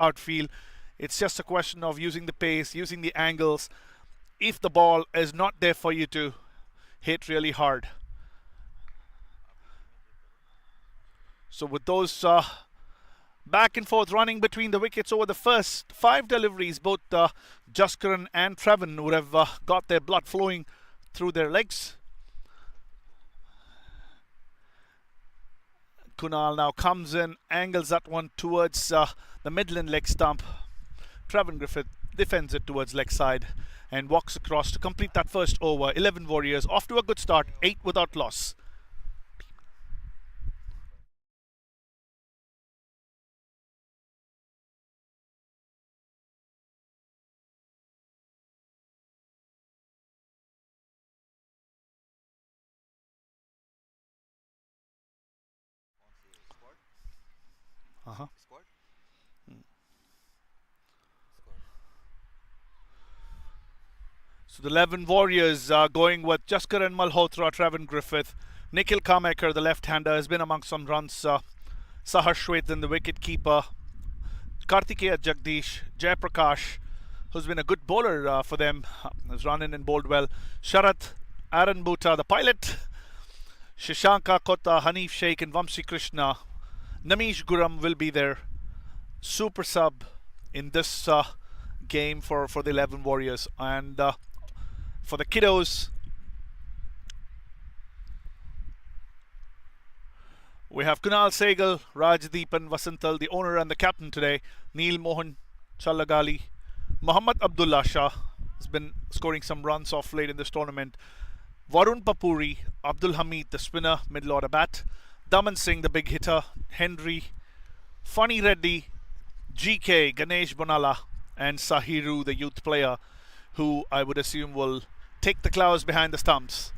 outfield. It's just a question of using the pace, using the angles. If the ball is not there for you to hit really hard. So with those back and forth running between the wickets over the first 5 deliveries, both Jaskaran and Trevin would have got their blood flowing through their legs. Kunal now comes in, angles that one towards the Midland leg stump. Trevin Griffith defends it towards leg side and walks across to complete that first over. 11 Warriors off to a good start, 8 without loss. So the 11 Warriors are going with Jaskaran Malhotra, Trevin Griffith. Nikhil Kamaker, the left-hander, has been among some runs. Sahar Shwethan, the wicket-keeper. Kartikeya Jagdish, Jayaprakash, who's been a good bowler for them, has run in and bowled well. Sharath, Aaron Bhuta, the pilot. Shashanka Kota, Hanif Sheikh and Vamsi Krishna. Namish Guram will be there. Super sub in this game for the 11 Warriors. And for the Kiddos, we have Kunal Sehgal, Rajdeepan Vasantal, the owner and the captain today. Neil Mohan Challagali. Muhammad Abdullah Shah has been scoring some runs off late in this tournament. Varun Papuri, Abdul Hamid, the spinner, middle order bat. Daman Singh, the big hitter. Henry, Fani Reddy, GK, Ganesh Bonala, and Sahiru, the youth player, who I would assume will take the clouds behind the stumps.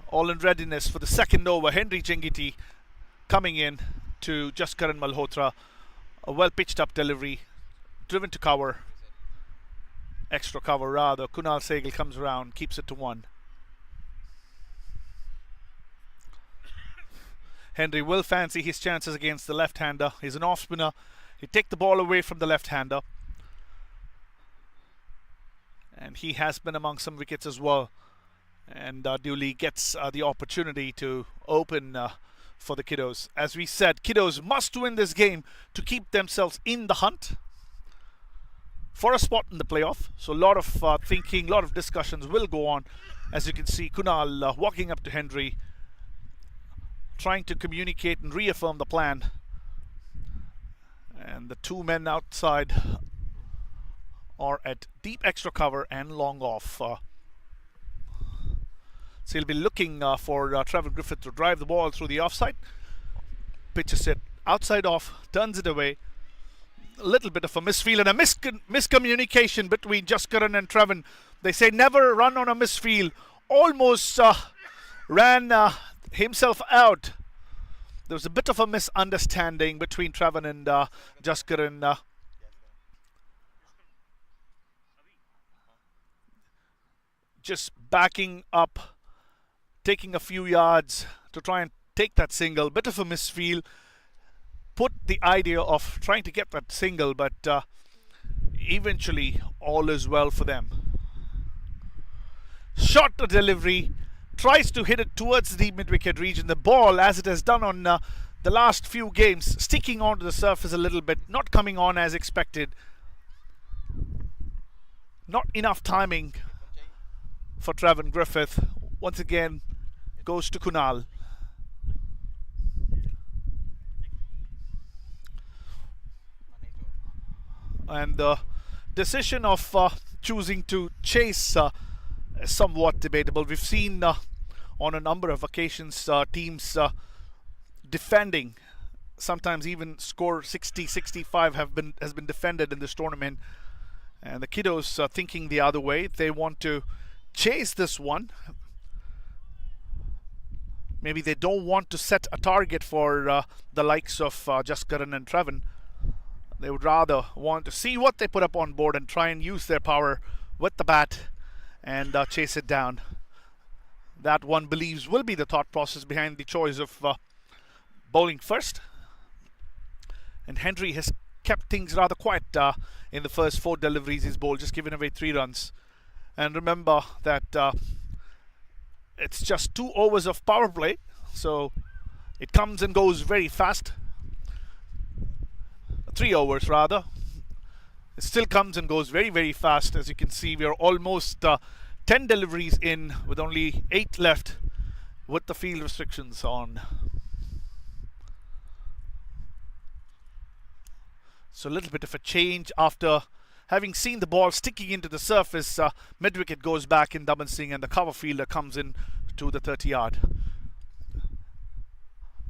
All in readiness for the second over. Henry Jengiti coming in to Jaskaran Malhotra. A well pitched up delivery, driven to cover, extra cover rather. Kunal Sehgal comes around, keeps it to 1. Henry will fancy his chances against the left-hander. He's an off-spinner. He take the ball away from the left-hander. And he has been among some wickets as well. And duly gets the opportunity to open for the Kiddos. As we said, Kiddos must win this game to keep themselves in the hunt for a spot in the playoff. So a lot of thinking, a lot of discussions will go on. As you can see, Kunal walking up to Henry, trying to communicate and reaffirm the plan. And the 2 men outside are at deep extra cover and long off. So he'll be looking for Trevin Griffith to drive the ball through the offside. Pitches it outside off, turns it away. A little bit of a misfeel and a miscommunication between Jaskaran and Trevin. They say never run on a misfeel. Almost ran himself out. There was a bit of a misunderstanding between Trevin and Jaskaran. Just backing up, taking a few yards to try and take that single. Bit of a misfeel. Put the idea of trying to get that single, but eventually all is well for them. Shot to delivery. Tries to hit it towards the mid-wicket region. The ball, as it has done on the last few games, sticking onto the surface a little bit, not coming on as expected. Not enough timing for Trevin Griffith. Once again, goes to Kunal. And the decision of choosing to chase is somewhat debatable. We've seen on a number of occasions teams defending, sometimes even score 60, 65 has been defended in this tournament. And the Kiddos are thinking the other way. They want to chase this one. Maybe they don't want to set a target for the likes of Jaskaran and Trevin. They would rather want to see what they put up on board and try and use their power with the bat and chase it down. That one believes will be the thought process behind the choice of bowling first. And Henry has kept things rather quiet in the first 4 deliveries he's bowled, just giving away 3 runs. And remember that it's just 2 overs of power play, so it comes and goes very fast. 3 overs rather. It still comes and goes very, very fast. As you can see, we are almost 10 deliveries in with only 8 left with the field restrictions on. So a little bit of a change after having seen the ball sticking into the surface. Mid-wicket goes back in Daman Singh and the cover fielder comes in to the 30-yard.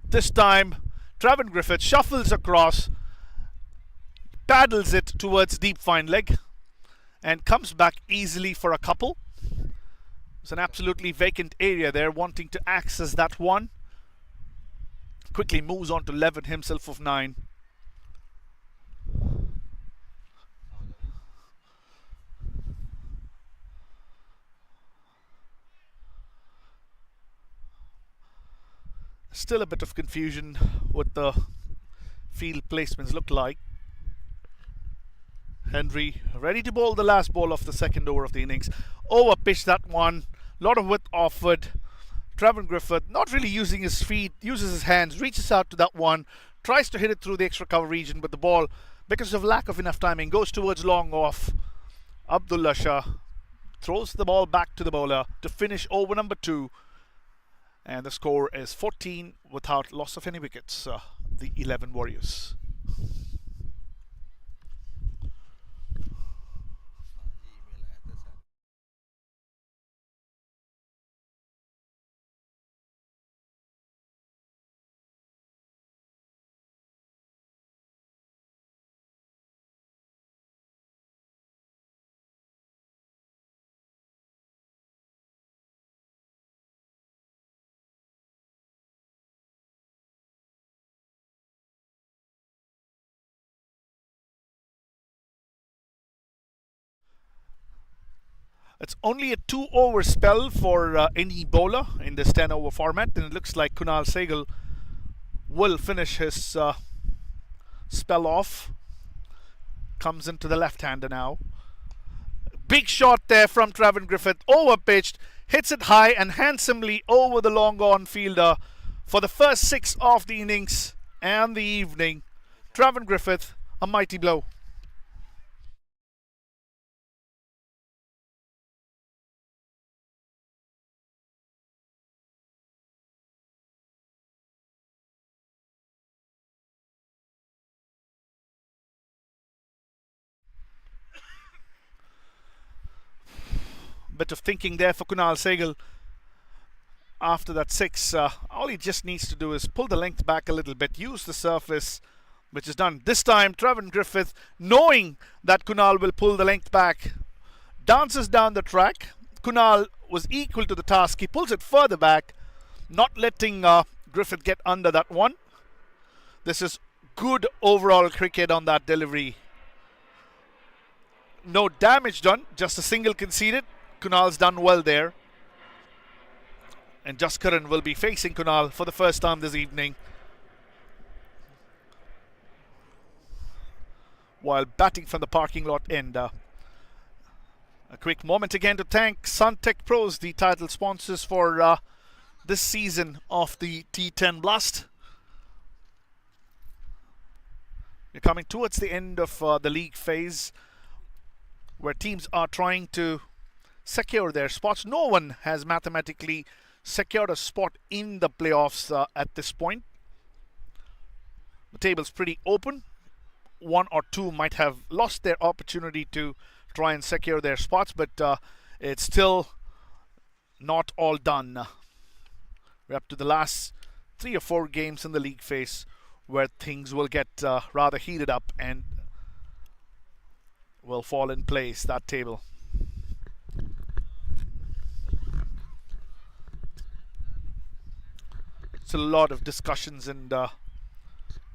This time, Travan Griffith shuffles across, paddles it towards deep fine leg and comes back easily for a couple. It's an absolutely vacant area there, wanting to access that one. Quickly moves on to 11 himself of 9. Still a bit of confusion what the field placements look like. Henry ready to bowl the last ball of the second over of the innings. Over pitch that one. Lot of width offered. Travan Griffith not really using his feet, uses his hands, reaches out to that one, tries to hit it through the extra cover region, but the ball, because of lack of enough timing, goes towards long off. Abdullah Shah throws the ball back to the bowler to finish over number 2. And the score is 14 without loss of any wickets. The 11 Warriors. It's only a 2-over spell for any bowler in this 10-over format, and it looks like Kunal Sehgal will finish his spell off. Comes into the left-hander now. Big shot there from Travan Griffith, over pitched, hits it high and handsomely over the long-on fielder for the first 6 of the innings and the evening. Travan Griffith, a mighty blow. Bit of thinking there for Kunal Sehgal after that 6. All he just needs to do is pull the length back a little bit, use the surface, which is done. This time Travan Griffith, knowing that Kunal will pull the length back, dances down the track. Kunal was equal to the task. He pulls it further back, not letting Griffith get under that one. This is good overall cricket on that delivery. No damage done, just a single conceded. Kunal's done well there. And Jaskaran will be facing Kunal for the first time this evening, while batting from the parking lot end. A quick moment again to thank Suntech Pros, the title sponsors for this season of the T10 Blast. We're coming towards the end of the league phase, where teams are trying to secure their spots. No one has mathematically secured a spot in the playoffs at this point. The table's pretty open. 1 or 2 might have lost their opportunity to try and secure their spots, but it's still not all done. We're up to the last 3 or 4 games in the league phase, where things will get rather heated up and will fall in place, that table. It's a lot of discussions and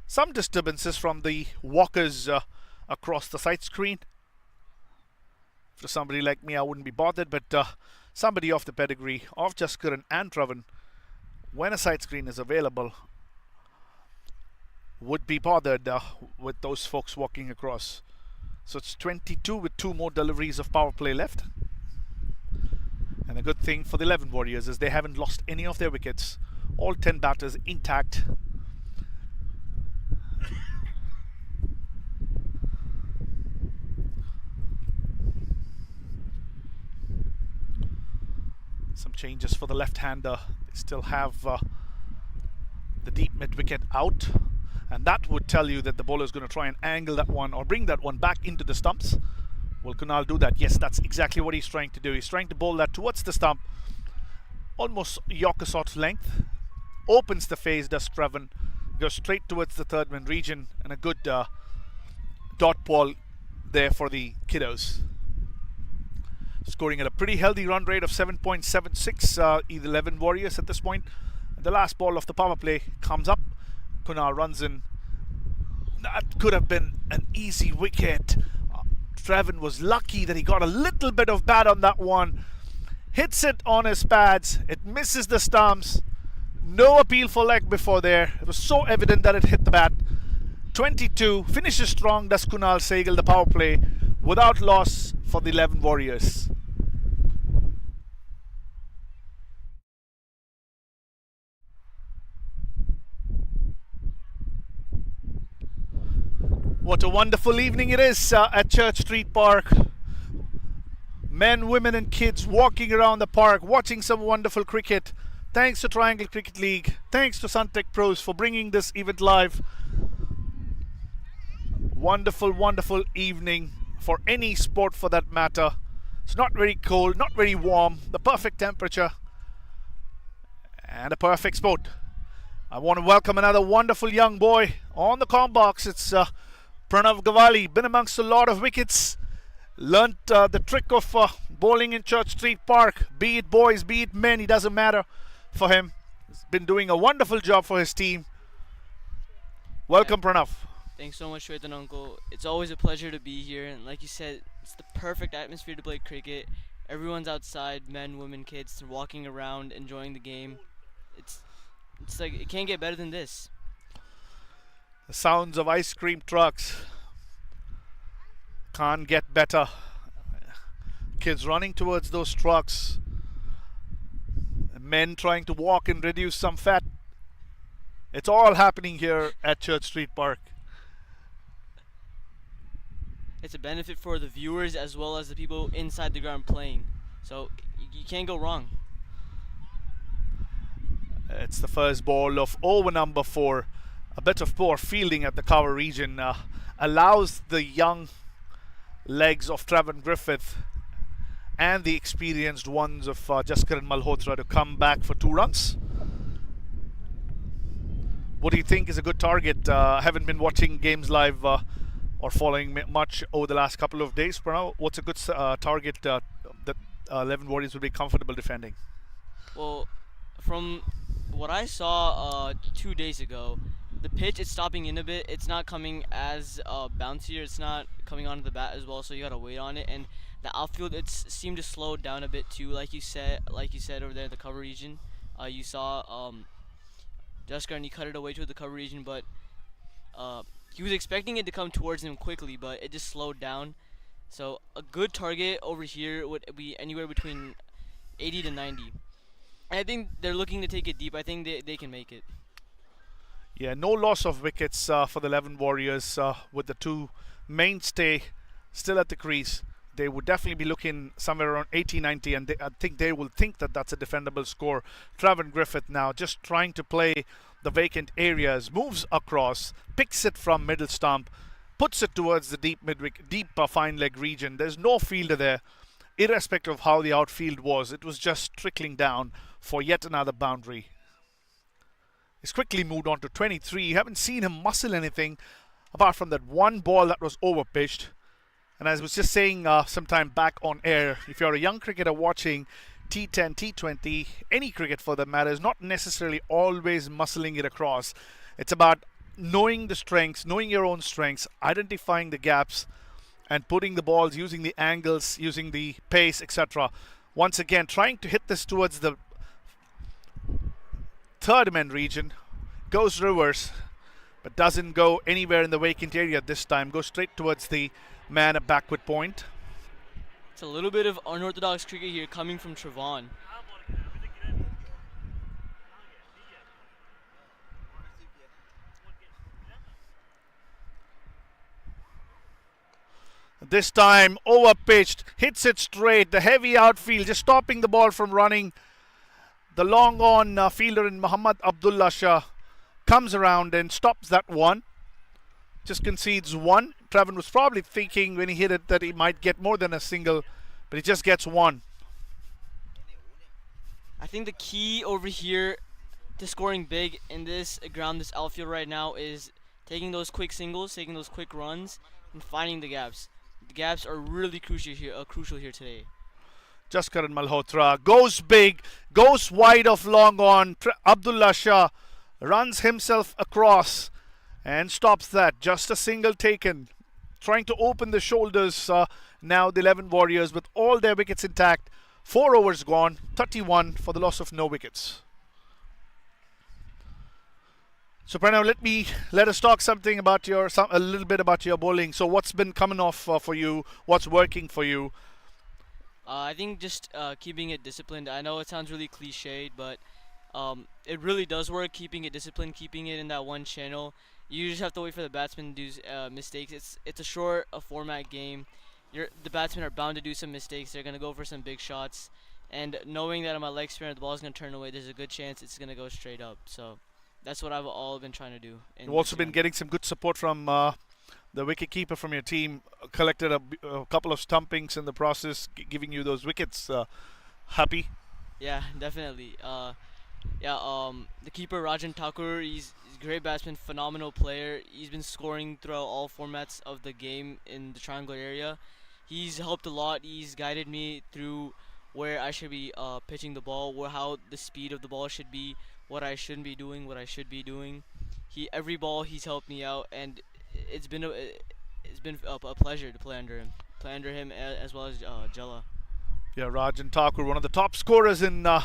some disturbances from the walkers across the side screen. For somebody like me, I wouldn't be bothered, but somebody of the pedigree of Jaskaran and Travan, when a side screen is available, would be bothered with those folks walking across. So it's 22 with 2 more deliveries of power play left. And the good thing for the 11 Warriors is they haven't lost any of their wickets. All 10 batters intact. Some changes for the left-hander. They still have the deep mid-wicket out. And that would tell you that the bowler is going to try and angle that one or bring that one back into the stumps. Will Kunal do that? Yes, that's exactly what he's trying to do. He's trying to bowl that towards the stump. Almost Yorker sort of length. Opens the face, does Travan. Goes straight towards the third man region. And a good dot ball there for the Kiddos. Scoring at a pretty healthy run rate of 7.76. 11 Warriors at this point. The last ball of the power play comes up. Kunal runs in. That could have been an easy wicket. Travan was lucky that he got a little bit of bat on that one. Hits it on his pads. It misses the stumps. No appeal for leg before there. It was so evident that it hit the bat. 22. Finishes strong, does Kunal Sehgal, the power play. Without loss for the 11 Warriors. What a wonderful evening it is at Church Street Park. Men, women and kids walking around the park, watching some wonderful cricket. Thanks to Triangle Cricket League. Thanks to Suntech Pros for bringing this event live. Wonderful, wonderful evening for any sport for that matter. It's not very cold, not very warm. The perfect temperature. And a perfect sport. I want to welcome another wonderful young boy on the comm box. It's Pranav Gawali, been amongst a lot of wickets, learnt the trick of bowling in Church Street Park, be it boys, be it men, it doesn't matter for him. He's been doing a wonderful job for his team. Welcome, Pranav. Thanks so much, Shwetan Uncle. It's always a pleasure to be here, and like you said, it's the perfect atmosphere to play cricket. Everyone's outside, men, women, kids, walking around, enjoying the game. It's like, it can't get better than this. The sounds of ice cream trucks can't get better. Kids running towards those trucks. Men trying to walk and reduce some fat. It's all happening here at Church Street Park. It's a benefit for the viewers as well as the people inside the ground playing. So you can't go wrong. It's the first ball of over number 4. A bit of poor fielding at the cover region allows the young legs of Travan Griffith and the experienced ones of Jaskaran Malhotra to come back for 2 runs. What do you think is a good target? I haven't been watching games live or following much over the last couple of days. For now, what's a good target that 11 Warriors will be comfortable defending? Well, from what I saw 2 days ago, the pitch is stopping in a bit. It's not coming as bouncier. It's not coming onto the bat as well, so you gotta wait on it. And the outfield, it's seemed to slow down a bit too. Like you said over there in the cover region, you saw Jaskaran, he cut it away to the cover region, but he was expecting it to come towards him quickly, but it just slowed down. So a good target over here would be anywhere between 80 to 90. And I think they're looking to take it deep. I think they can make it. Yeah, no loss of wickets for the 11 Warriors with the 2 mainstay still at the crease. They would definitely be looking somewhere around 80-90, and I think they will think that that's a defendable score. Travan Griffith now just trying to play the vacant areas, moves across, picks it from middle stump, puts it towards the deep fine leg region. There's no fielder there, irrespective of how the outfield was. It was just trickling down for yet another boundary. He's quickly moved on to 23. You haven't seen him muscle anything apart from that one ball that was overpitched. And as I was just saying sometime back on air, if you're a young cricketer watching T10, T20, any cricket for that matter, is not necessarily always muscling it across. It's about knowing the strengths, knowing your own strengths, identifying the gaps, and putting the balls, using the angles, using the pace, etc. Once again, trying to hit this towards the third man region. Goes reverse. but doesn't go anywhere in the vacant area this time. Goes straight towards the man at backward point. It's a little bit of unorthodox cricket here coming from Trevon. This time over pitched, hits it straight. The heavy outfield just stopping the ball from running. The long on fielder in Muhammad Abdullah Shah comes around and stops that one. Just concedes one. Travan was probably thinking when he hit it that he might get more than a single, but he just gets one. I think the key over here to scoring big in this ground, this outfield right now, is taking those quick singles, taking those quick runs, and finding the gaps. The gaps are really crucial here today. Jaskaran Malhotra goes big, goes wide of long on. Abdullah Shah runs himself across and stops that. Just a single taken. Trying to open the shoulders now, the 11 Warriors with all their wickets intact. 4 overs gone, 31 for the loss of no wickets. So Pranav, let us talk something about a little bit about your bowling. So what's been coming off for you? What's working for you? I think just keeping it disciplined. I know it sounds really cliched, but it really does work. Keeping it disciplined, keeping it in that one channel. You just have to wait for the batsman to do mistakes. It's a short format game. The batsmen are bound to do some mistakes. They're gonna go for some big shots, and knowing that I'm a leg spinner, the ball's gonna turn away. There's a good chance it's gonna go straight up. So that's what I've all been trying to do. You've also been getting some good support from the wicket keeper from your team. Collected a couple of stumpings in the process, giving you those wickets. Happy? Yeah, definitely. The keeper Rajan Thakur, he's a great batsman, phenomenal player. He's been scoring throughout all formats of the game in the triangle area. He's helped a lot. He's guided me through where I should be pitching the ball, how the speed of the ball should be, what I shouldn't be doing, what I should be doing. Every ball he's helped me out, and it's been a pleasure to play under him as well as Jella. Yeah, Rajan Thakur, one of the top scorers in the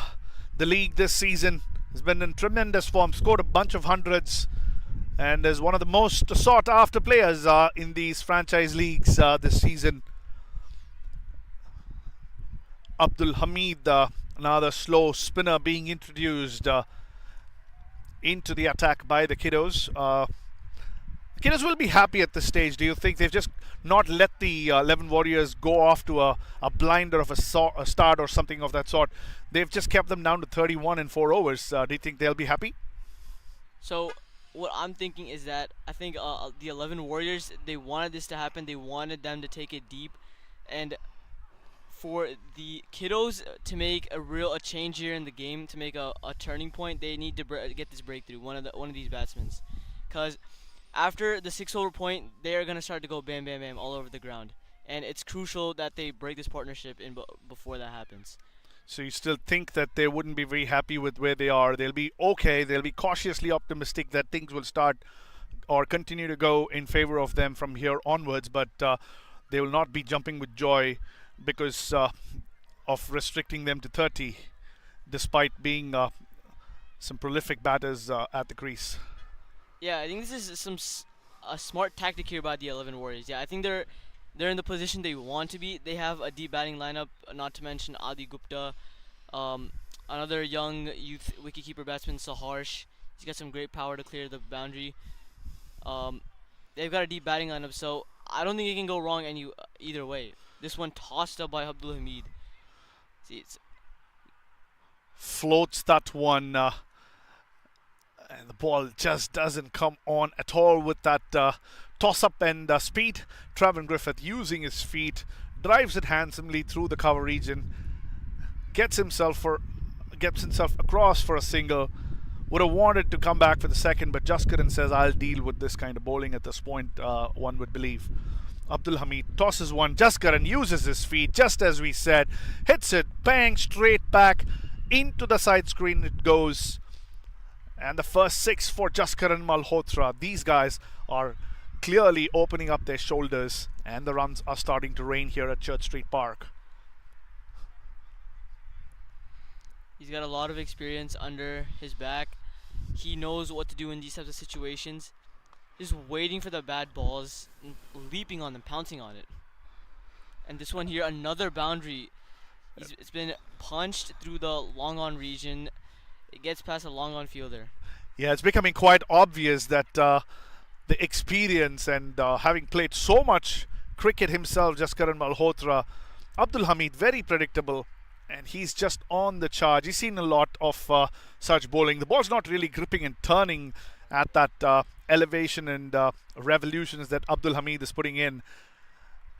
league this season, has been in tremendous form. Scored a bunch of hundreds, and is one of the most sought after players in these franchise leagues this season. Abdul Hamid, another slow spinner being introduced into the attack by the Kiddos. Kiddos will be happy at this stage. Do you think they've just not let the 11 Warriors go off to a blinder of a start or something of that sort? They've just kept them down to 31 in 4 overs. Do you think they'll be happy? So what I'm thinking is that I think the 11 Warriors, they wanted this to happen. They wanted them to take it deep, and for the Kiddos to make a change here in the game, to make a turning point, they need to get this breakthrough. One of these batsmen, because after the 6-over point, they are gonna start to go bam, bam, bam all over the ground, and it's crucial that they break this partnership before that happens. So you still think that they wouldn't be very happy with where they are? They'll be okay. They'll be cautiously optimistic that things will start or continue to go in favor of them from here onwards, but they will not be jumping with joy because of restricting them to 30, despite being some prolific batters at the crease. Yeah, I think this is a smart tactic here by the 11 Warriors. Yeah, I think they're in the position they want to be. They have a deep batting lineup, not to mention Adi Gupta, another young youth wicketkeeper batsman, Saharsh. He's got some great power to clear the boundary. They've got a deep batting lineup, so I don't think it can go wrong either way. This one tossed up by Abdul Hamid. See, it's floats that one. And the ball just doesn't come on at all with that toss-up and speed. Travan Griffith using his feet, drives it handsomely through the cover region, gets himself across for a single. Would have wanted to come back for the second, but Jaskaran says, I'll deal with this kind of bowling at this point, one would believe. Abdul Hamid tosses one. Jaskaran uses his feet, just as we said. Hits it, bang, straight back. Into the side screen it goes. And the first 6 for Jaskaran Malhotra. These guys are clearly opening up their shoulders, and the runs are starting to rain here at Church Street Park. He's got a lot of experience under his back. He knows what to do in these types of situations. just waiting for the bad balls, and leaping on them, pouncing on it. And this one here, another boundary. It's been punched through the long on region. It gets past a long on fielder. Yeah, it's becoming quite obvious that the experience and having played so much cricket himself, Jaskaran Malhotra, Abdul Hamid, very predictable, and he's just on the charge. He's seen a lot of such bowling. The ball's not really gripping and turning at that elevation and revolutions that Abdul Hamid is putting in.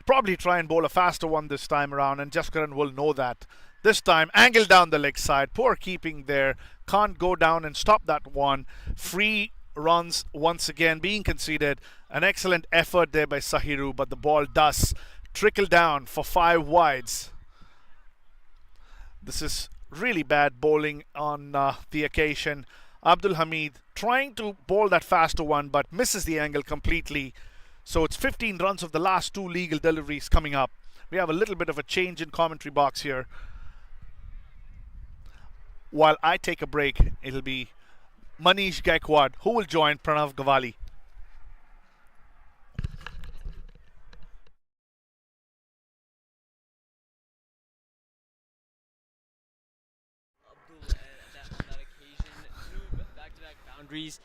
Probably try and bowl a faster one this time around, and Jaskaran will know that. This time, angle down the leg side. Poor keeping there. Can't go down and stop that one. Free runs once again being conceded. An excellent effort there by Sahiru, but the ball does trickle down for 5 wides. This is really bad bowling on the occasion. Abdul Hamid trying to bowl that faster one, but misses the angle completely. So it's 15 runs of the last 2 legal deliveries coming up. We have a little bit of a change in commentary box here. While I take a break, it'll be Manish Gaikwad who will join Pranav Gavali. Abdul, on that occasion, 2 back-to-back boundaries.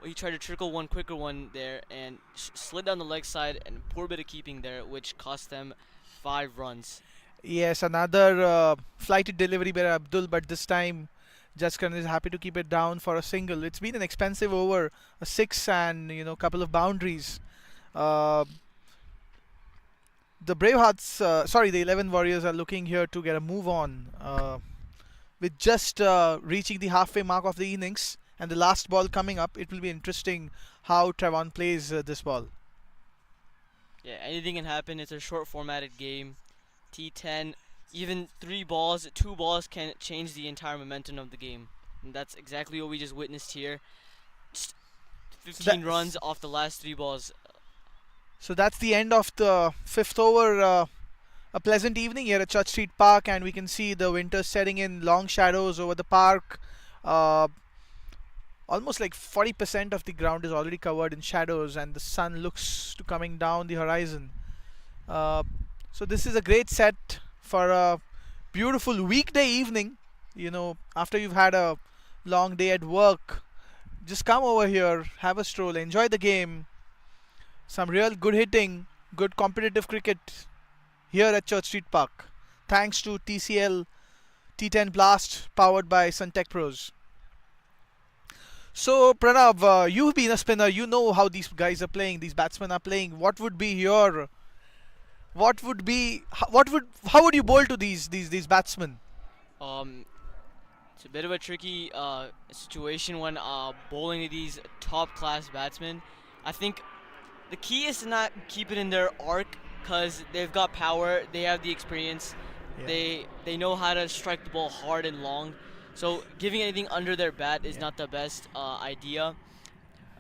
He tried to trickle one quicker one there and slid down the leg side, and poor bit of keeping there, which cost them 5 runs. Yes, another flighted delivery by Abdul, but this time Jaskaran is happy to keep it down for a single. It's been an expensive over, a 6 and couple of boundaries. The Bravehearts, the 11 Warriors are looking here to get a move on with just reaching the halfway mark of the innings and the last ball coming up. It will be interesting how Trevon plays this ball. Yeah, anything can happen. It's a short formatted game. T10, even 3 balls, 2 balls can change the entire momentum of the game. And that's exactly what we just witnessed here. Just 15 runs off the last 3 balls. So that's the end of the 5th over. A pleasant evening here at Church Street Park, and we can see the winter setting in, long shadows over the park. Almost like 40% of the ground is already covered in shadows, and the sun looks to coming down the horizon. So this is a great set for a beautiful weekday evening. After you've had a long day at work, just come over here, have a stroll, enjoy the game. Some real good hitting, good competitive cricket here at Church Street Park. Thanks to TCL T10 Blast powered by Suntech Pros. So Pranav, you've been a spinner. You know how these guys are playing. These batsmen are playing. How would you bowl to these batsmen? It's a bit of a tricky situation when bowling to these top class batsmen. I think the key is to not keep it in their arc, because they've got power, they have the experience, they know how to strike the ball hard and long. So giving anything under their bat is not the best idea.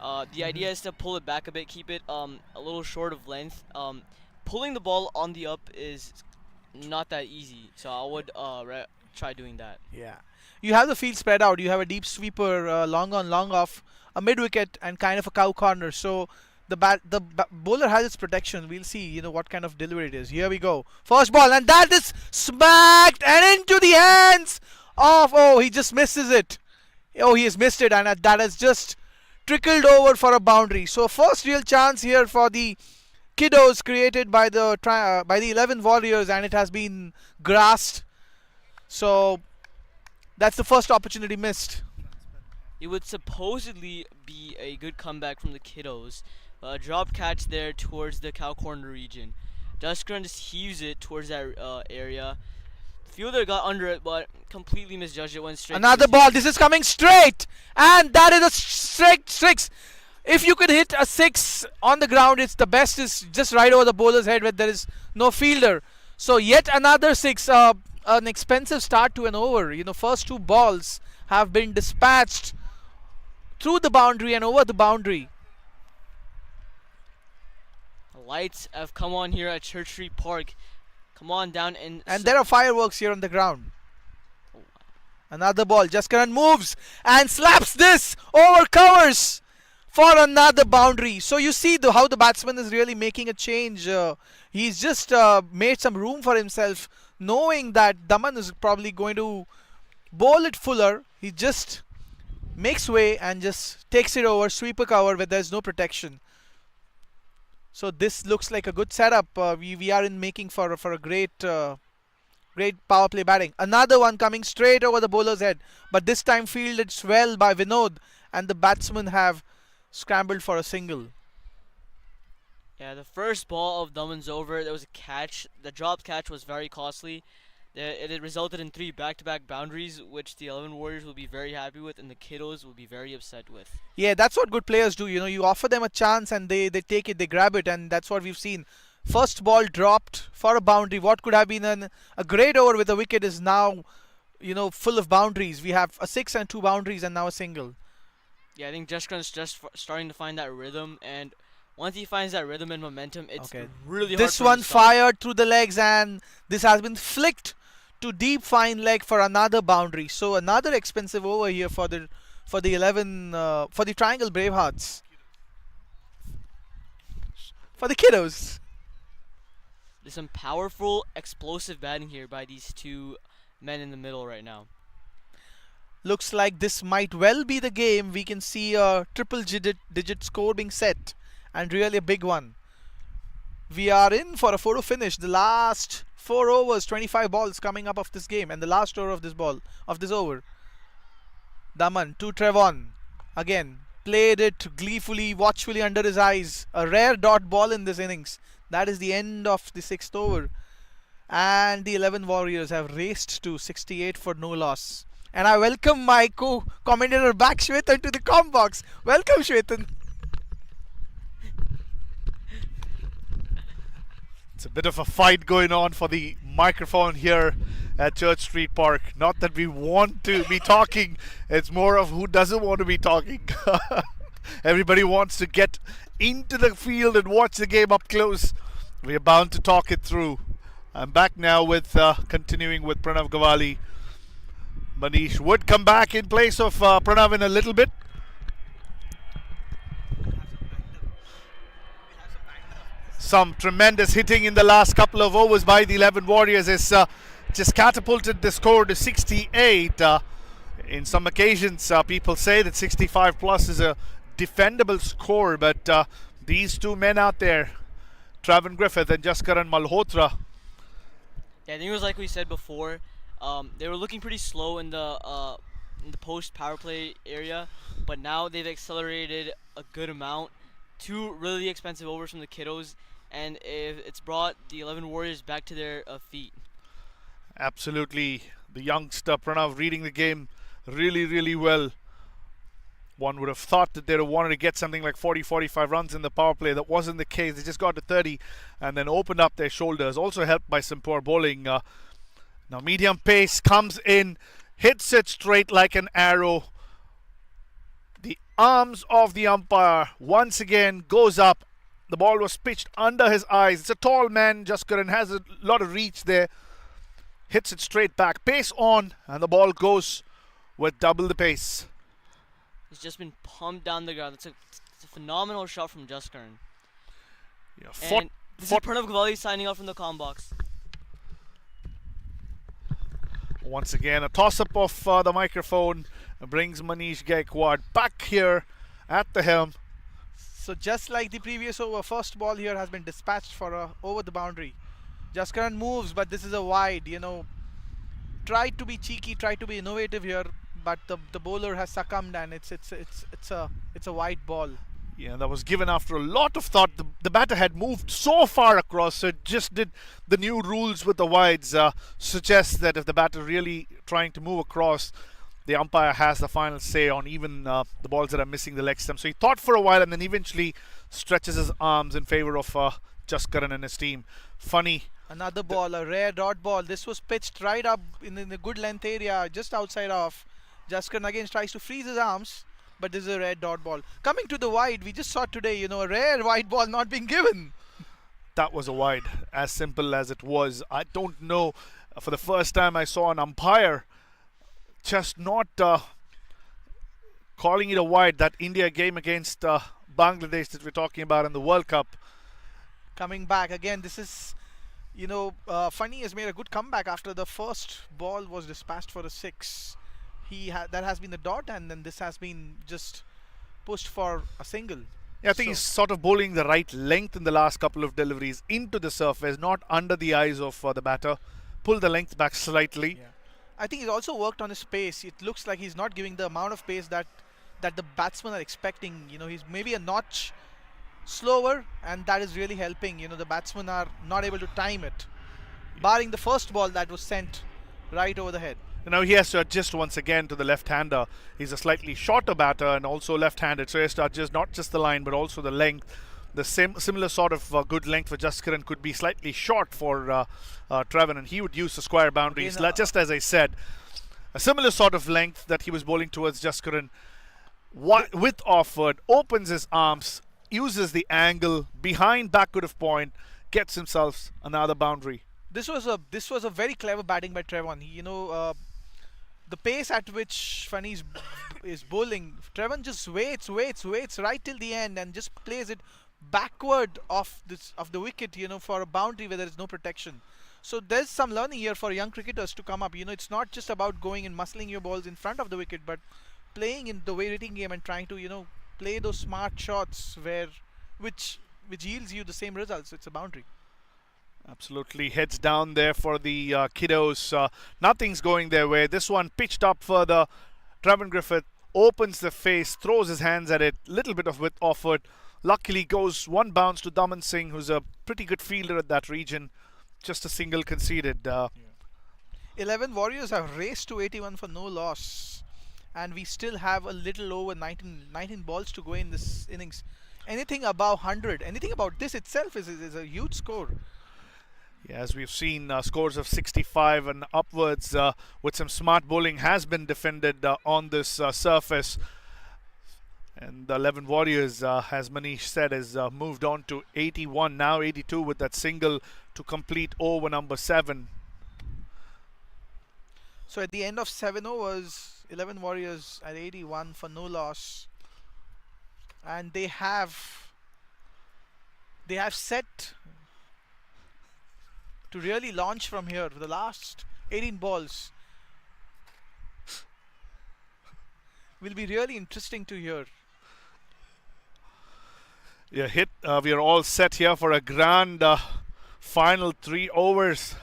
The idea is to pull it back a bit, keep it a little short of length. Pulling the ball on the up is not that easy, so I would try doing that. Yeah. You have the field spread out. You have a deep sweeper, long on, long off, a mid wicket, and kind of a cow corner. So the bowler has its protection. We'll see, what kind of delivery it is. Here we go. First ball, and that is smacked and into the hands of. Oh, he just misses it. Oh, he has missed it, and that has just trickled over for a boundary. So first real chance here for the Kiddos created by the 11 Warriors, and it has been grasped. So that's the first opportunity missed. It would supposedly be a good comeback from the Kiddos. A drop catch there towards the cow corner region. Jaskaran just heaves it towards that area. Fielder got under it, but completely misjudged it. Went straight. Another ball. This is coming straight, and that is a straight 6. If you could hit a 6 on the ground, it's the best is just right over the bowler's head where there is no fielder. So yet another 6. An expensive start to an over. First 2 balls have been dispatched through the boundary and over the boundary. Lights have come on here at Church Street Park. Come on down and there are fireworks here on the ground. Another ball. Jaskaran moves and slaps this over covers for another boundary. So you see how the batsman is really making a change. He's just made some room for himself, knowing that Daman is probably going to bowl it fuller. He just makes way and just takes it over, sweeper cover where there's no protection. So this looks like a good setup. We are in making for a great power play batting. Another one coming straight over the bowler's head, but this time fielded well by Vinod, and the batsmen have scrambled for a single. Yeah, the first ball of Daman's over, there was a catch. The dropped catch was very costly. It resulted in 3 back-to-back boundaries, which the 11 Warriors will be very happy with, and the Kiddos will be very upset with. Yeah, that's what good players do. You offer them a chance and they take it, they grab it, and that's what we've seen. First ball dropped for a boundary. What could have been a great over with a wicket is now, full of boundaries. We have a 6 and 2 boundaries and now a single. Yeah, I think Jashkan's just starting to find that rhythm, and once he finds that rhythm and momentum, it's really hard This for him one to stop. fired through the legs, and this has been flicked to deep fine leg for another boundary. So another expensive over here for the 11 for the Triangle Bravehearts, for the Kiddos. There's some powerful, explosive batting here by these two men in the middle right now. Looks like this might well be the game. We can see a triple digit score being set, and really a big one. We are in for a photo finish. The last 4 overs, 25 balls coming up of this game, and the last over of this over. Daman to Trevon. Again, played it gleefully, watchfully under his eyes. A rare dot ball in this innings. That is the end of the 6th over. And the 11 Warriors have raced to 68 for no loss. And I welcome my co-commentator back, Shwetan, to the com box. Welcome, Shwetan. It's a bit of a fight going on for the microphone here at Church Street Park. Not that we want to be talking, it's more of who doesn't want to be talking. Everybody wants to get into the field and watch the game up close. We're bound to talk it through. I'm back now with continuing with Pranav Gawali. Manish would come back in place of Pranav in a little bit. Some tremendous hitting in the last couple of overs by the 11 Warriors has just catapulted the score to 68. In some occasions, people say that 65 plus is a defendable score, but these two men out there, Travan Griffith and Jaskaran Malhotra. Yeah, I think it was like we said before. They were looking pretty slow in the post power play area, but now they've accelerated a good amount. 2 really expensive overs from the Kiddos, and it's brought the 11 Warriors back to their feet. Absolutely. The youngster Pranav reading the game really, really well. One would have thought that they'd have wanted to get something like 40-45 runs in the power play. That wasn't the case. They just got to 30 and then opened up their shoulders. Also helped by some poor bowling. Now medium pace comes in, hits it straight like an arrow. The arms of the umpire once again goes up. The ball was pitched under his eyes. It's a tall man, Jaskaran has a lot of reach there. Hits it straight back, pace on, and the ball goes with double the pace. It's just been pumped down the ground. It's a phenomenal shot from Jaskaran. Yeah, And this is Pranav Gawali signing off from the comm box. Once again, a toss-up of the microphone brings Manish Gaikwad back here at the helm. So just like the previous over, first ball here has been dispatched for over the boundary. Jaskaran moves, but this is a wide. Tried to be cheeky, tried to be innovative here, but the bowler has succumbed, and it's a wide ball. Yeah, that was given after a lot of thought. The batter had moved so far across, so it just did. The new rules with the wides suggest that if the batter really trying to move across, the umpire has the final say on even the balls that are missing the leg stump. So he thought for a while and then eventually stretches his arms in favor of Jaskaran and his team. Funny. Another ball, a rare dot ball. This was pitched right up in the good length area, just outside off. Jaskaran again tries to freeze his arms, but this is a rare dot ball. Coming to the wide, we just saw today, a rare wide ball not being given. That was a wide, as simple as it was. I don't know. For the first time I saw an umpire just not calling it a wide. That India game against Bangladesh that we're talking about in the World Cup. Coming back again, this is, Funny has made a good comeback after the first ball was dispatched for a 6. That has been the dot, and then this has been just pushed for a single. Yeah, I think he's sort of bowling the right length in the last couple of deliveries into the surface, not under the eyes of the batter. Pull the length back slightly. Yeah. I think he's also worked on his pace. It looks like he's not giving the amount of pace that the batsmen are expecting. He's maybe a notch slower, and that is really helping. The batsmen are not able to time it, barring the first ball that was sent right over the head. Now he has to adjust once again to the left-hander. He's a slightly shorter batter and also left-handed, so he has to adjust not just the line but also the length. The similar sort of good length for Jaskaran could be slightly short for Trevin, and he would use the square boundaries. Just as I said, a similar sort of length that he was bowling towards Jaskaran. With offered, opens his arms, uses the angle behind backward of point, gets himself another boundary. This was a very clever batting by Trevon. The pace at which Funny is bowling, Trevon just waits right till the end and just plays it backward of the wicket, for a boundary where there is no protection. So there's some learning here for young cricketers to come up. It's not just about going and muscling your balls in front of the wicket, but playing in the weighting game and trying to play those smart shots which yields you the same results. It's a boundary. Absolutely, heads down there for the Kiddos. Nothing's going their way. This one pitched up further. Trevin Griffith opens the face, throws his hands at it. Little bit of width offered. Luckily goes one bounce to Daman Singh, who's a pretty good fielder at that region. Just a single conceded. 11 Warriors have raced to 81 for no loss, and we still have a little over 19 balls to go in this innings. Anything above 100, anything about this itself is a huge score. Yeah, as we've seen, scores of 65 and upwards with some smart bowling has been defended on this surface. And the 11 Warriors, as Manish said, has moved on to 81, now 82 with that single to complete over number 7. So at the end of 7 overs, 11 Warriors at 81 for no loss. And they have set to really launch from here. The last 18 balls will be really interesting to hear. Yeah, we are all set here for a grand final 3 overs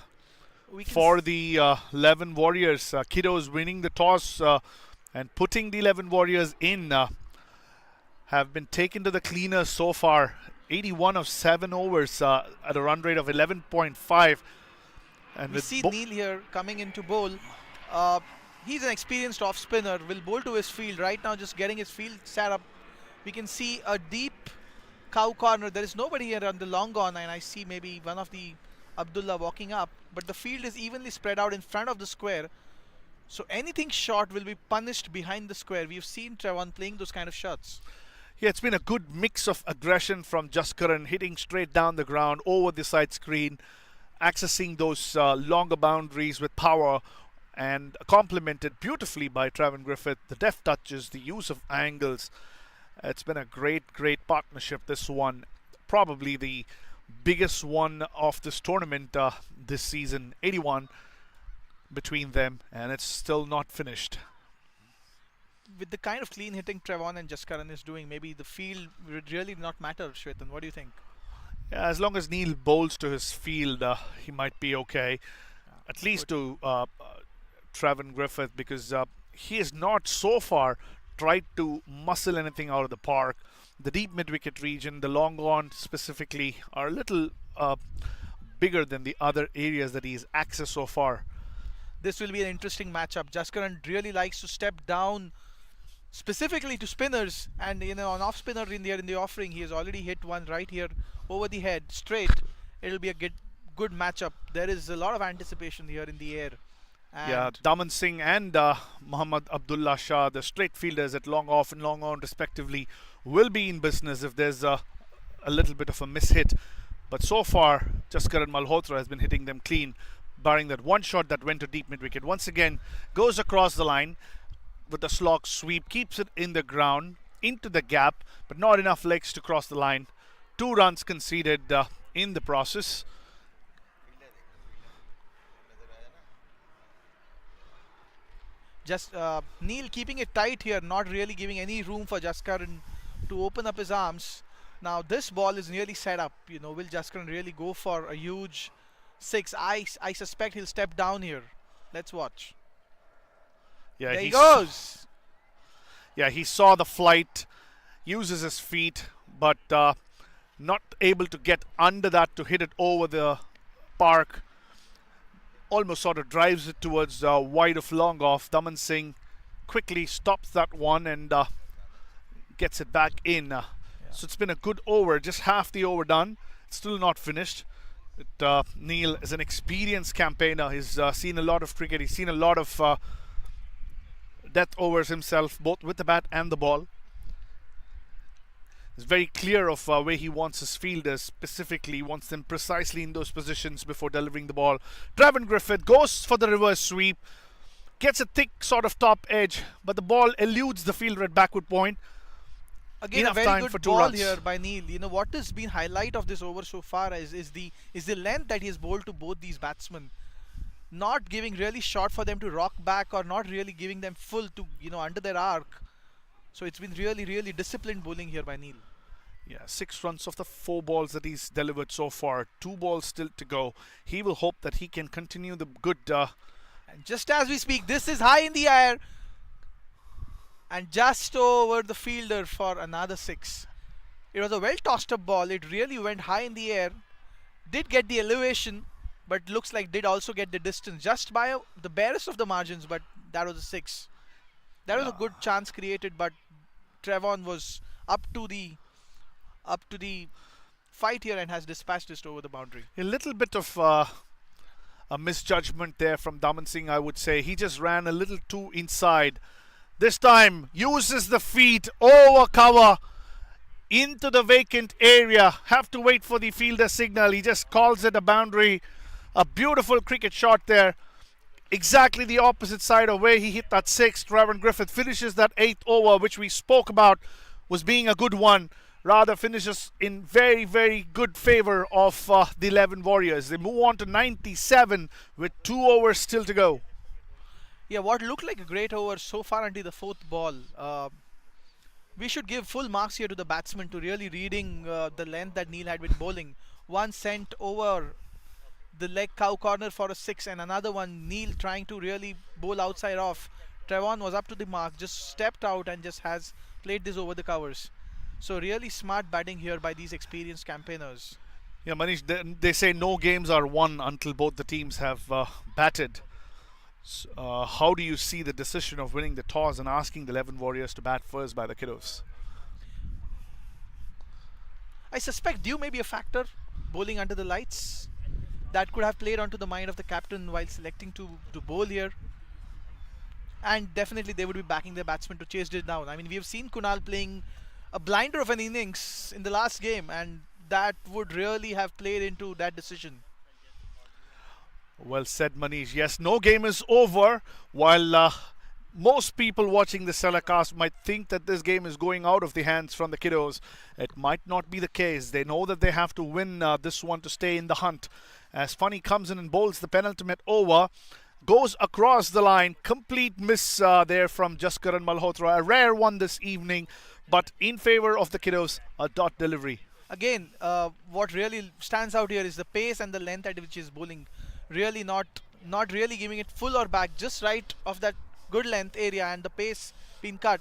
for the 11 Warriors. Kidos winning the toss and putting the 11 Warriors in. Have been taken to the cleaners so far. 81 of 7 overs at a run rate of 11.5. And we see Neil here coming into bowl. He's an experienced off spinner. Will bowl to his field right now, just getting his field set up. We can see a deep cow corner. There is nobody here on the long on, and I see maybe one of the Abdullah walking up. But the field is evenly spread out in front of the square. So anything short will be punished behind the square. We've seen Trevon playing those kind of shots. Yeah, it's been a good mix of aggression from Jaskaran, hitting straight down the ground, over the side screen, accessing those longer boundaries with power, and complemented beautifully by Trevin Griffith. The deft touches, the use of angles. It's been a great partnership, this one. Probably the biggest one of this tournament this season, 81 between them, and it's still not finished. With the kind of clean hitting Trevon and Jaskaran is doing, maybe the field would really not matter, Shwetan. What do you think? Yeah, as long as Neil bowls to his field, he might be okay. At least to Trevin Griffith, because he has not so far tried to muscle anything out of the park. The deep mid-wicket region, the long on specifically, are a little bigger than the other areas that he's accessed so far. This will be an interesting matchup. Jaskaran really likes to step down specifically to spinners, and an off spinner in the offering. He has already hit one right here over the head straight. It'll be a good matchup. There is a lot of anticipation here in the air. And yeah, Daman Singh and Muhammad Abdullah Shah, the straight fielders at long off and long on respectively, will be in business if there's a little bit of a mishit. But so far, Jaskaran Malhotra has been hitting them clean, barring that one shot that went to deep mid-wicket. Once again, goes across the line. with the slog sweep, keeps it in the ground, into the gap, but not enough legs to cross the line. 2 runs conceded in the process. Just Neil keeping it tight here, not really giving any room for Jaskaran to open up his arms. Now this ball is nearly set up. Will Jaskaran really go for a huge 6? I suspect he'll step down here. Let's watch. Yeah, There he goes. Yeah, he saw the flight, uses his feet, but not able to get under that to hit it over the park. Almost sort of drives it towards wide of long off. Daman Singh quickly stops that one and gets it back in. So it's been a good over, just half the over done. Still not finished. Neil is an experienced campaigner. He's seen a lot of cricket. He's seen a lot of death overs himself, both with the bat and the ball. He's very clear of where he wants his fielders. Specifically, he wants them precisely in those positions before delivering the ball. Trevin Griffith goes for the reverse sweep, gets a thick sort of top edge, but the ball eludes the fielder at backward point. Again, Enough a very time good for 2 ball runs. here by Neil. What has been highlight of this over so far is the length that he has bowled to both these batsmen. Not giving really short for them to rock back, or not really giving them full to under their arc. So it's been really disciplined bowling here by Neil. Yeah, 6 runs of the 4 balls that he's delivered so far. 2 balls still to go. He will hope that he can continue the good. And just as we speak, this is high in the air, and just over the fielder for another 6. It was a well tossed up ball. It really went high in the air. Did get the elevation, but looks like did also get the distance just by the barest of the margins. But that was a 6. That was a good chance created, but Trevon was up to the fight here and has dispatched it over the boundary. A little bit of a misjudgment there from Daman Singh, I would say. He just ran a little too inside. This time uses the feet over cover into the vacant area. Have to wait for the fielder signal. He just calls it a boundary. A beautiful cricket shot there. Exactly the opposite side of where he hit that 6. Trevin Griffith finishes that 8th over, which we spoke about was being a good one. Rather finishes in very good favor of the 11 Warriors. They move on to 97 with 2 overs still to go. Yeah, what looked like a great over so far until the 4th ball. We should give full marks here to the batsman to really reading the length that Neil had been bowling. One sent over the leg cow corner for a 6, and another one Neil trying to really bowl outside off. Trevon was up to the mark, just stepped out and just has played this over the covers. So really smart batting here by these experienced campaigners. Yeah, Manish, they say no games are won until both the teams have batted. How do you see the decision of winning the toss and asking the 11 Warriors to bat first by the Kiddos? I suspect dew may be a factor, bowling under the lights. That could have played onto the mind of the captain while selecting to bowl here. And definitely they would be backing their batsmen to chase it down. I mean, we have seen Kunal playing a blinder of an innings in the last game, and that would really have played into that decision. Well said, Manish. Yes, no game is over. While most people watching the telecast might think that this game is going out of the hands from the Kiddos, it might not be the case. They know that they have to win this one to stay in the hunt. As Funny comes in and bowls the penultimate over, goes across the line. Complete miss there from Jaskaran Malhotra. A rare one this evening, but in favor of the Kiddos, a dot delivery. Again, what really stands out here is the pace and the length at which he's bowling. Really not really giving it full or back, just right of that good length area, and the pace been cut.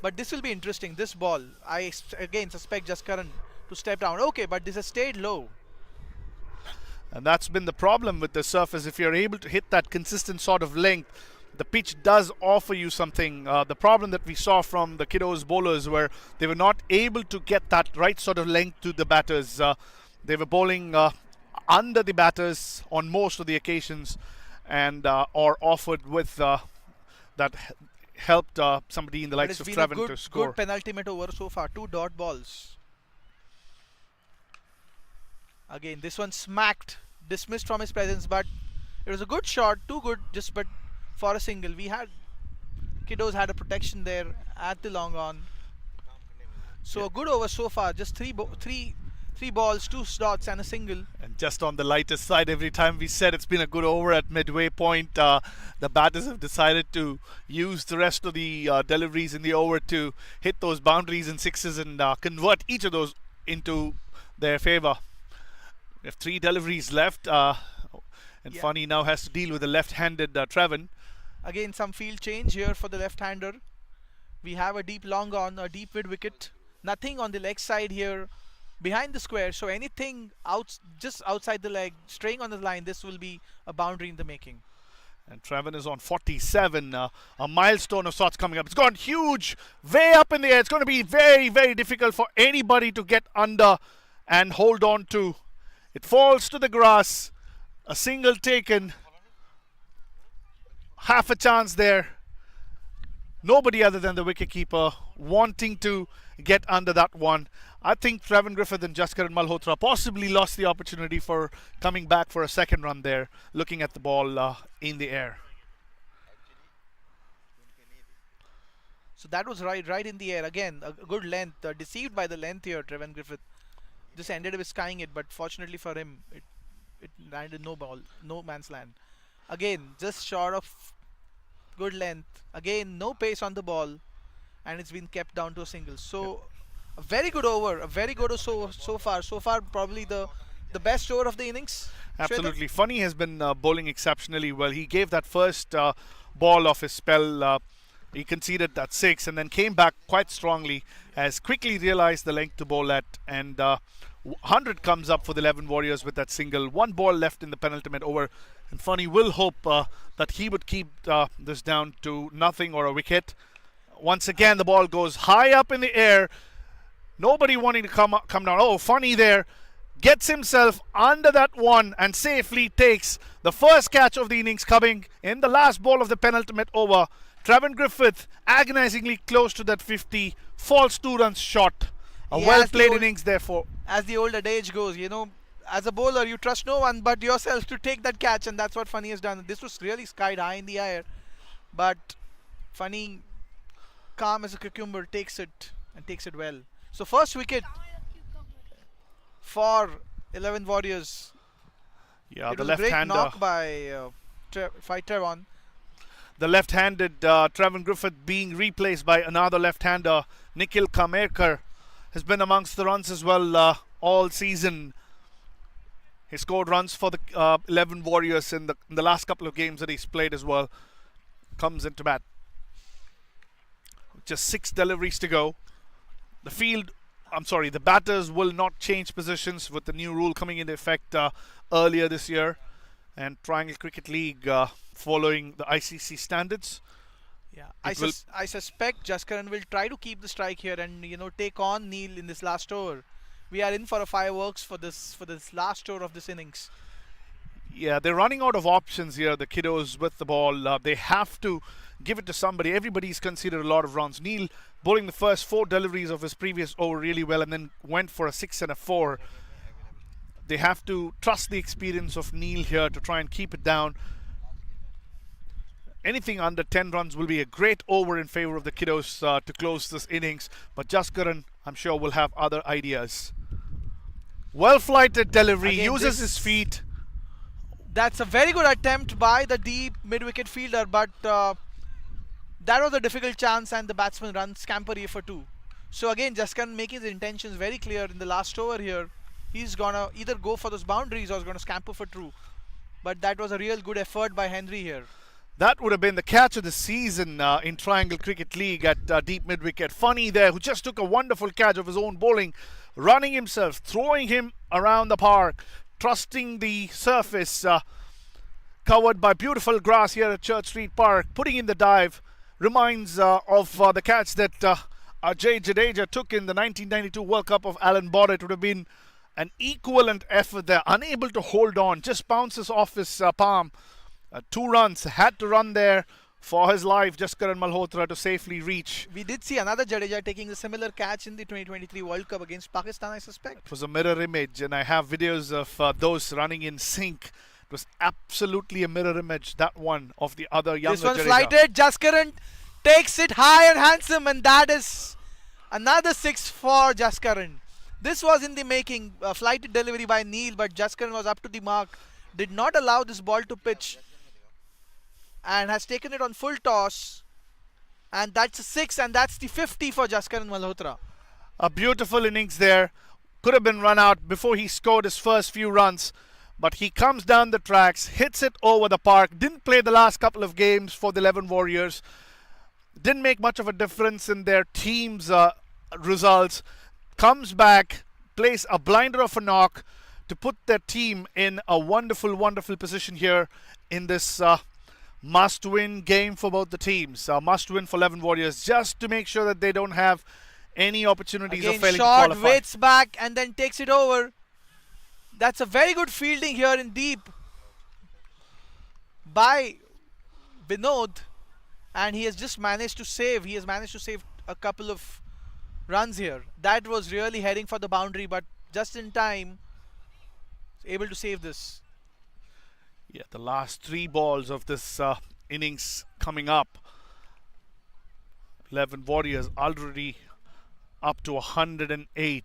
But this will be interesting. This ball, I again suspect Jaskaran to step down. Okay, but this has stayed low. And that's been the problem with the surface. If you're able to hit that consistent sort of length, the pitch does offer you something. The problem that we saw from the Kiddos bowlers were they were not able to get that right sort of length to the batters. They were bowling under the batters on most of the occasions, and or offered with that helped somebody in the likes of Trevin to score. Good penultimate over so far. 2 dot balls. Again, this one smacked, dismissed from his presence, but it was a good shot. Too good, just but for a single. We had Kiddos had a protection there at the long on. So a good over so far. Just three balls, 2 dots, and a single. And just on the lightest side, every time we said it's been a good over at midway point, the batters have decided to use the rest of the deliveries in the over to hit those boundaries and sixes and convert each of those into their favor. We have 3 deliveries left, and Yeah. Funny now has to deal with the left-handed Trevin. Again, some field change here for the left-hander. We have a deep long on, a deep mid wicket. Nothing on the leg side here behind the square. So anything just outside the leg, straying on the line, this will be a boundary in the making. And Trevin is on 47, a milestone of sorts coming up. It's gone huge, way up in the air. It's going to be very, very difficult for anybody to get under and hold on to. It falls to the grass. A single taken. Half a chance there. Nobody other than the wicketkeeper wanting to get under that one. I think Trevin Griffith and Jaskaran Malhotra possibly lost the opportunity for coming back for a second run there, looking at the ball in the air. So that was right in the air. Again, a good length. Deceived by the length here, Trevin Griffith. Just ended up skying it, but fortunately for him, it landed no man's land. Again, just short of good length. Again, no pace on the ball, and it's been kept down to a single. So a very good over, a very good so far. So far, probably the best over of the innings. Absolutely. Funny has been bowling exceptionally well. He gave that first ball off his spell. He conceded that 6 and then came back quite strongly, has quickly realized the length to bowl at, and 100 comes up for the 11 Warriors with that single. 1 ball left in the penultimate over, and Funny will hope that he would keep this down to nothing or a wicket. Once again, the ball goes high up in the air. Nobody wanting to come down. Oh, Funny there gets himself under that one and safely takes the first catch of the innings, coming in the last ball of the penultimate over. Trevin Griffith agonizingly close to that 50, falls 2 runs short. A well played innings therefore. As the old adage goes, as a bowler, you trust no one but yourself to take that catch, and that's what Funny has done. This was really skied high in the air, but Funny, calm as a cucumber, takes it and takes it well. So first wicket for 11 Warriors. Yeah, It the was a great left-hander. knock by Trevon. The left-handed Trevin Griffith being replaced by another left-hander, Nikhil Kamerkar, has been amongst the runs as well all season. He scored runs for the 11 Warriors in the last couple of games that he's played as well. Comes into bat. Just 6 deliveries to go. The batters will not change positions with the new rule coming into effect earlier this year. And Triangle Cricket League following the ICC standards. Yeah, I suspect Jaskaran will try to keep the strike here and take on Neil in this last over. We are in for a fireworks for this last over of this innings. Yeah, they're running out of options here, the Kiddos with the ball. They have to give it to somebody. Everybody's conceded a lot of runs. Neil bowling the first 4 deliveries of his previous over really well and then went for a 6 and a 4. They have to trust the experience of Neil here to try and keep it down. Anything under 10 runs will be a great over in favor of the Kiddos to close this innings. But Jaskaran, I'm sure, will have other ideas. Well-flighted delivery, Again, uses his feet. That's a very good attempt by the deep mid-wicket fielder, but that was a difficult chance and the batsman runs scampery for 2. So again, Jaskaran making his intentions very clear in the last over here. He's gonna either go for those boundaries or he's gonna scamper for 2. But that was a real good effort by Henry here. That would have been the catch of the season in Triangle Cricket League at deep mid-wicket. Funny there, who just took a wonderful catch of his own bowling, running himself, throwing him around the park, trusting the surface covered by beautiful grass here at Church Street Park, putting in the dive. Reminds of the catch that Ajay Jadeja took in the 1992 World Cup of Alan Border. It would have been an equivalent effort there, unable to hold on, just bounces off his palm. 2 runs, had to run there for his life, Jaskaran Malhotra, to safely reach. We did see another Jadeja taking a similar catch in the 2023 World Cup against Pakistan, I suspect. It was a mirror image, and I have videos of those running in sync. It was absolutely a mirror image, that one, of the other younger This one Jadeja. flighted, Jaskaran Takes it high and handsome, and that is another six for Jaskaran. This was in the making. A flighted delivery by Neil, but Jaskaran was up to the mark. Did not allow this ball to pitch and has taken it on full toss. And that's a six, and that's the 50 for Jaskaran Malhotra. A beautiful innings there. Could have been run out before he scored his first few runs. But he comes down the tracks, hits it over the park. Didn't play the last couple of games for the 11 Warriors. Didn't make much of a difference in their team's results. Comes back, plays a blinder of a knock to put their team in a wonderful, wonderful position here in this must-win game for both the teams. Must-win for 11 Warriors, just to make sure that they don't have any opportunities Again, of failing short, to qualify. waits back and then takes it over. That's a very good fielding here in deep by Vinod, and he has just managed to save. He has managed to save a couple of runs here. That was really heading for the boundary, but just in time, able to save this. Yeah, the last three balls of this innings coming up. 11 Warriors already up to 108.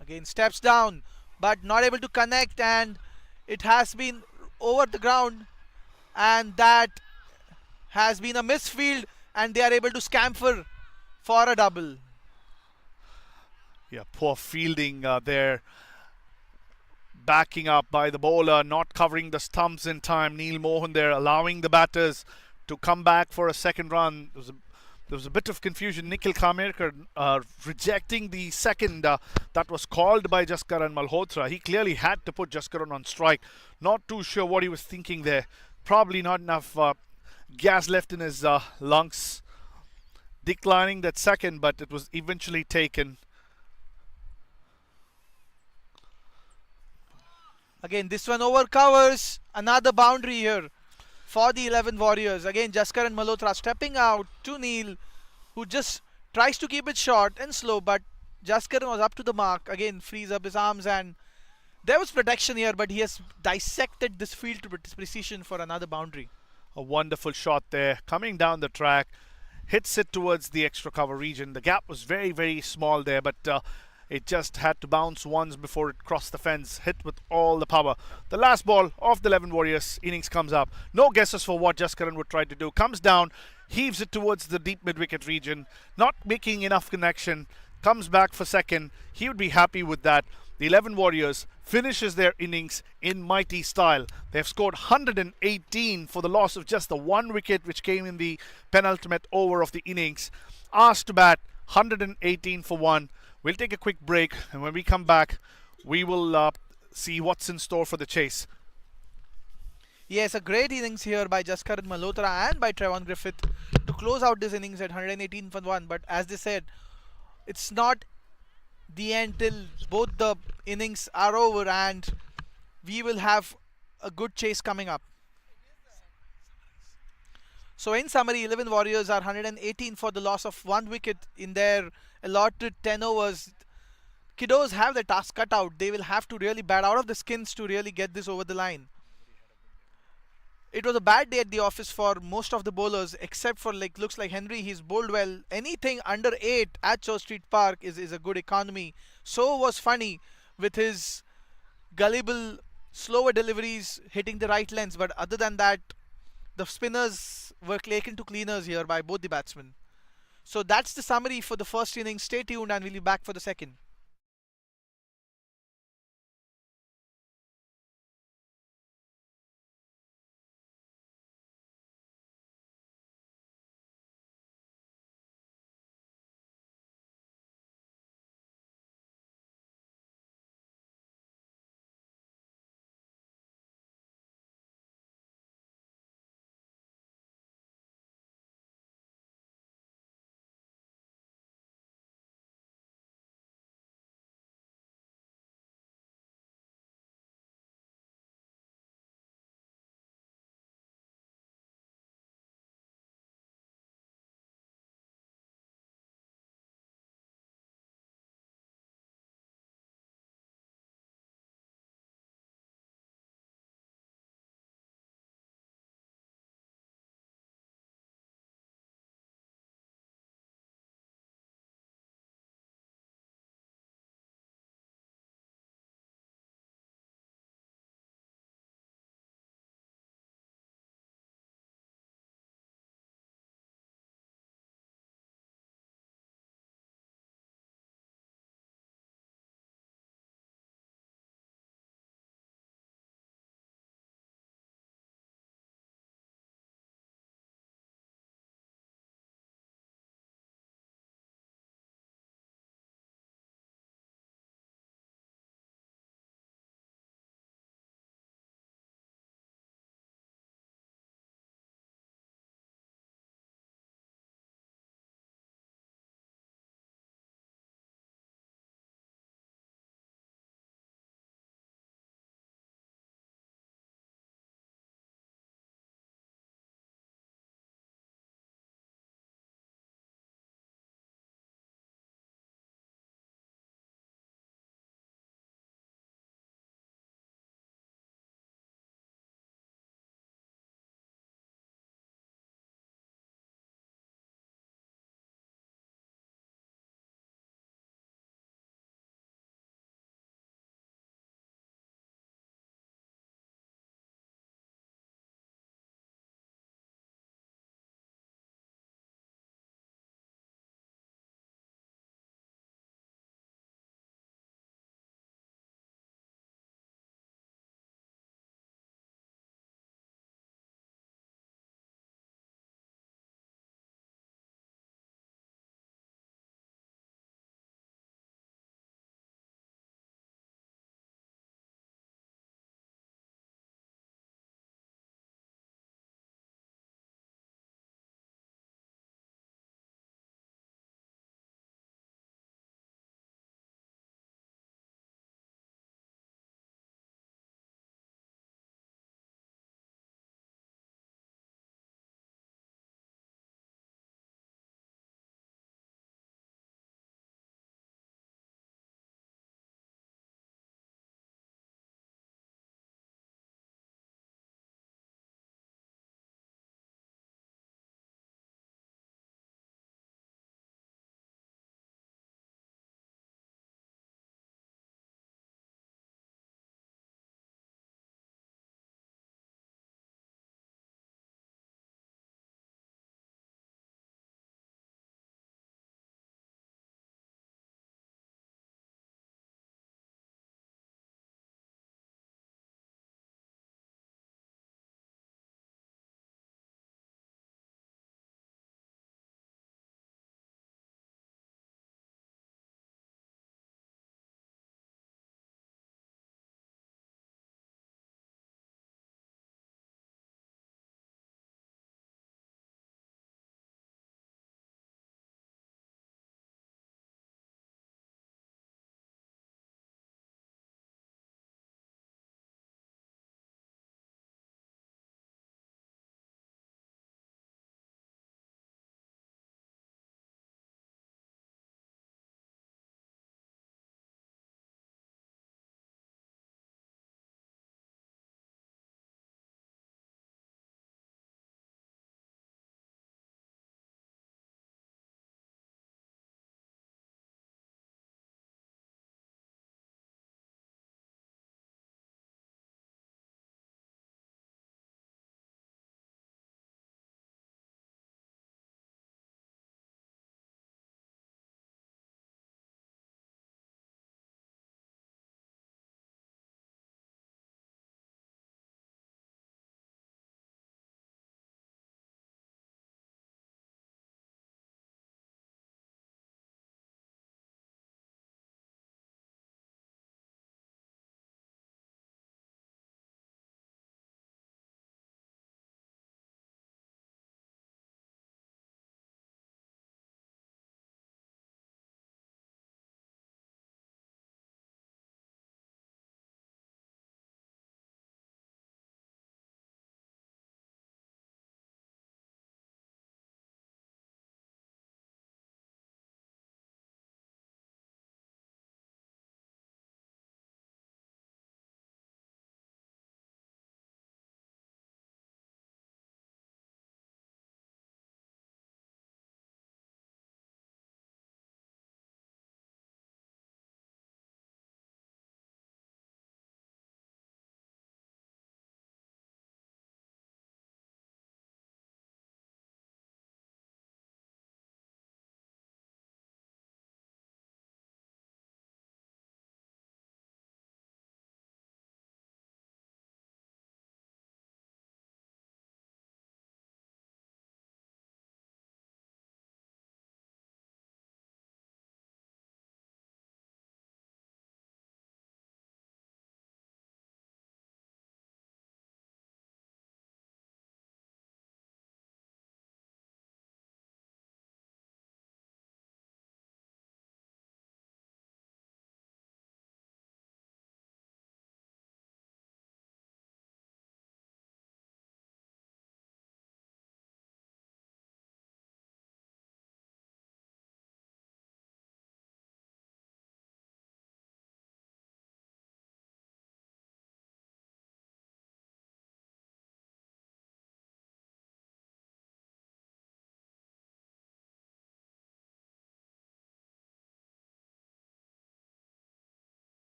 Again, steps down, but not able to connect, and it has been over the ground, and that has been a misfield, and they are able to scamper for a double. Yeah, poor fielding there. Backing up by the bowler, not covering the stumps in time. Neil Mohan there allowing the batters to come back for a second run. There was a bit of confusion. Nikhil Kamerkar rejecting the second that was called by Jaskaran Malhotra. He clearly had to put Jaskaran on strike. Not too sure what he was thinking there. Probably not enough gas left in his lungs. Declining that second, but it was eventually taken. Again, this one over covers. Another boundary here for the 11 Warriors. Again, Jaskaran Malhotra stepping out to Neil, who just tries to keep it short and slow, but Jaskaran was up to the mark. Again, frees up his arms, and there was protection here, but he has dissected this field to precision for another boundary. A wonderful shot there. Coming down the track, hits it towards the extra cover region. The gap was very, very small there, but it just had to bounce once before it crossed the fence, hit with all the power. The last ball of the 11 Warriors innings comes up. No guesses for what Jaskaran would try to do. Comes down, heaves it towards the deep mid-wicket region, not making enough connection. Comes back for second. He would be happy with that. The 11 Warriors finishes their innings in mighty style. They've scored 118 for the loss of just the one wicket which came in the penultimate over of the innings. Asked to bat 118 for one. We'll take a quick break, and when we come back, we will see what's in store for the chase. Yes, a great innings here by Jaskaran Malhotra and by Trevon Griffith to close out this innings at 118 for 1. But as they said, it's not the end till both the innings are over, and we will have a good chase coming up. So in summary, 11 Warriors are 118 for the loss of one wicket in their allotted 10 overs. Kiddos have the task cut out. They will have to really bat out of the skins to really get this over the line. It was a bad day at the office for most of the bowlers, except for looks like Henry. He's bowled well. Anything under 8 at Church Street Park is a good economy. So was Funny with his gullible, slower deliveries hitting the right lens. But other than that, the spinners were taken to cleaners here by both the batsmen. So that's the summary for the first innings. Stay tuned, and we'll be back for the second.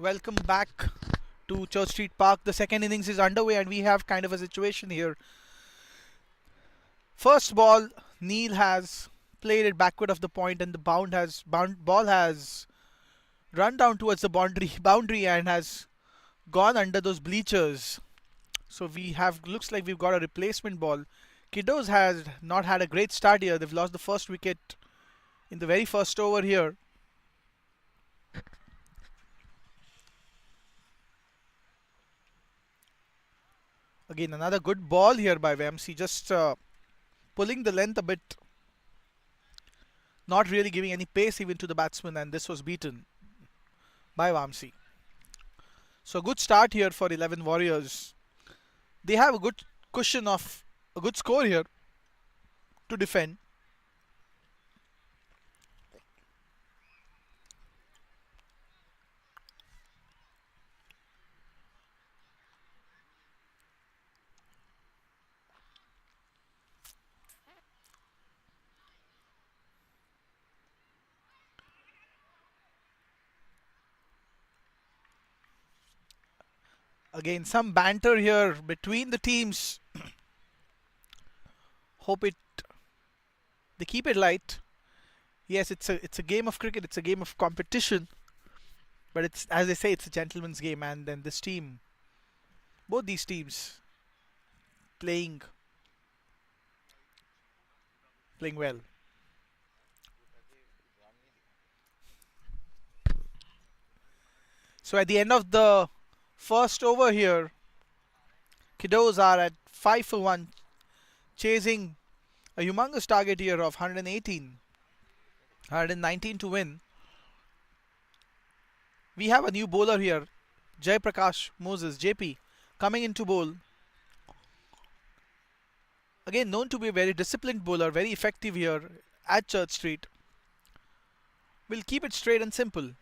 Welcome back to Church Street Park. The second innings is underway, and we have kind of a situation here. First ball, Neil has played it backward of the point, and the ball has run down towards the boundary and has gone under those bleachers. So we have looks like we've got a replacement ball. Kiddos has not had a great start here. They've lost the first wicket in the very first over here. Again, another good ball here by Vamsi, just pulling the length a bit, not really giving any pace even to the batsman, and this was beaten by Vamsi. So good start here for 11 Warriors. They have a good cushion of a good score here to defend. Again, some banter here between the teams. Hope it they keep it light. Yes, it's a game of cricket. It's a game of competition, but it's as they say, it's a gentleman's game. And then this team, both these teams, playing playing well. So at the end of the first over here, Kiddos are at 5 for 1, chasing a humongous target here of 118, 119 to win. We have a new bowler here, Jai Prakash Moses, JP, coming into bowl. Again, known to be a very disciplined bowler, very effective here at Church Street. We'll keep it straight and simple.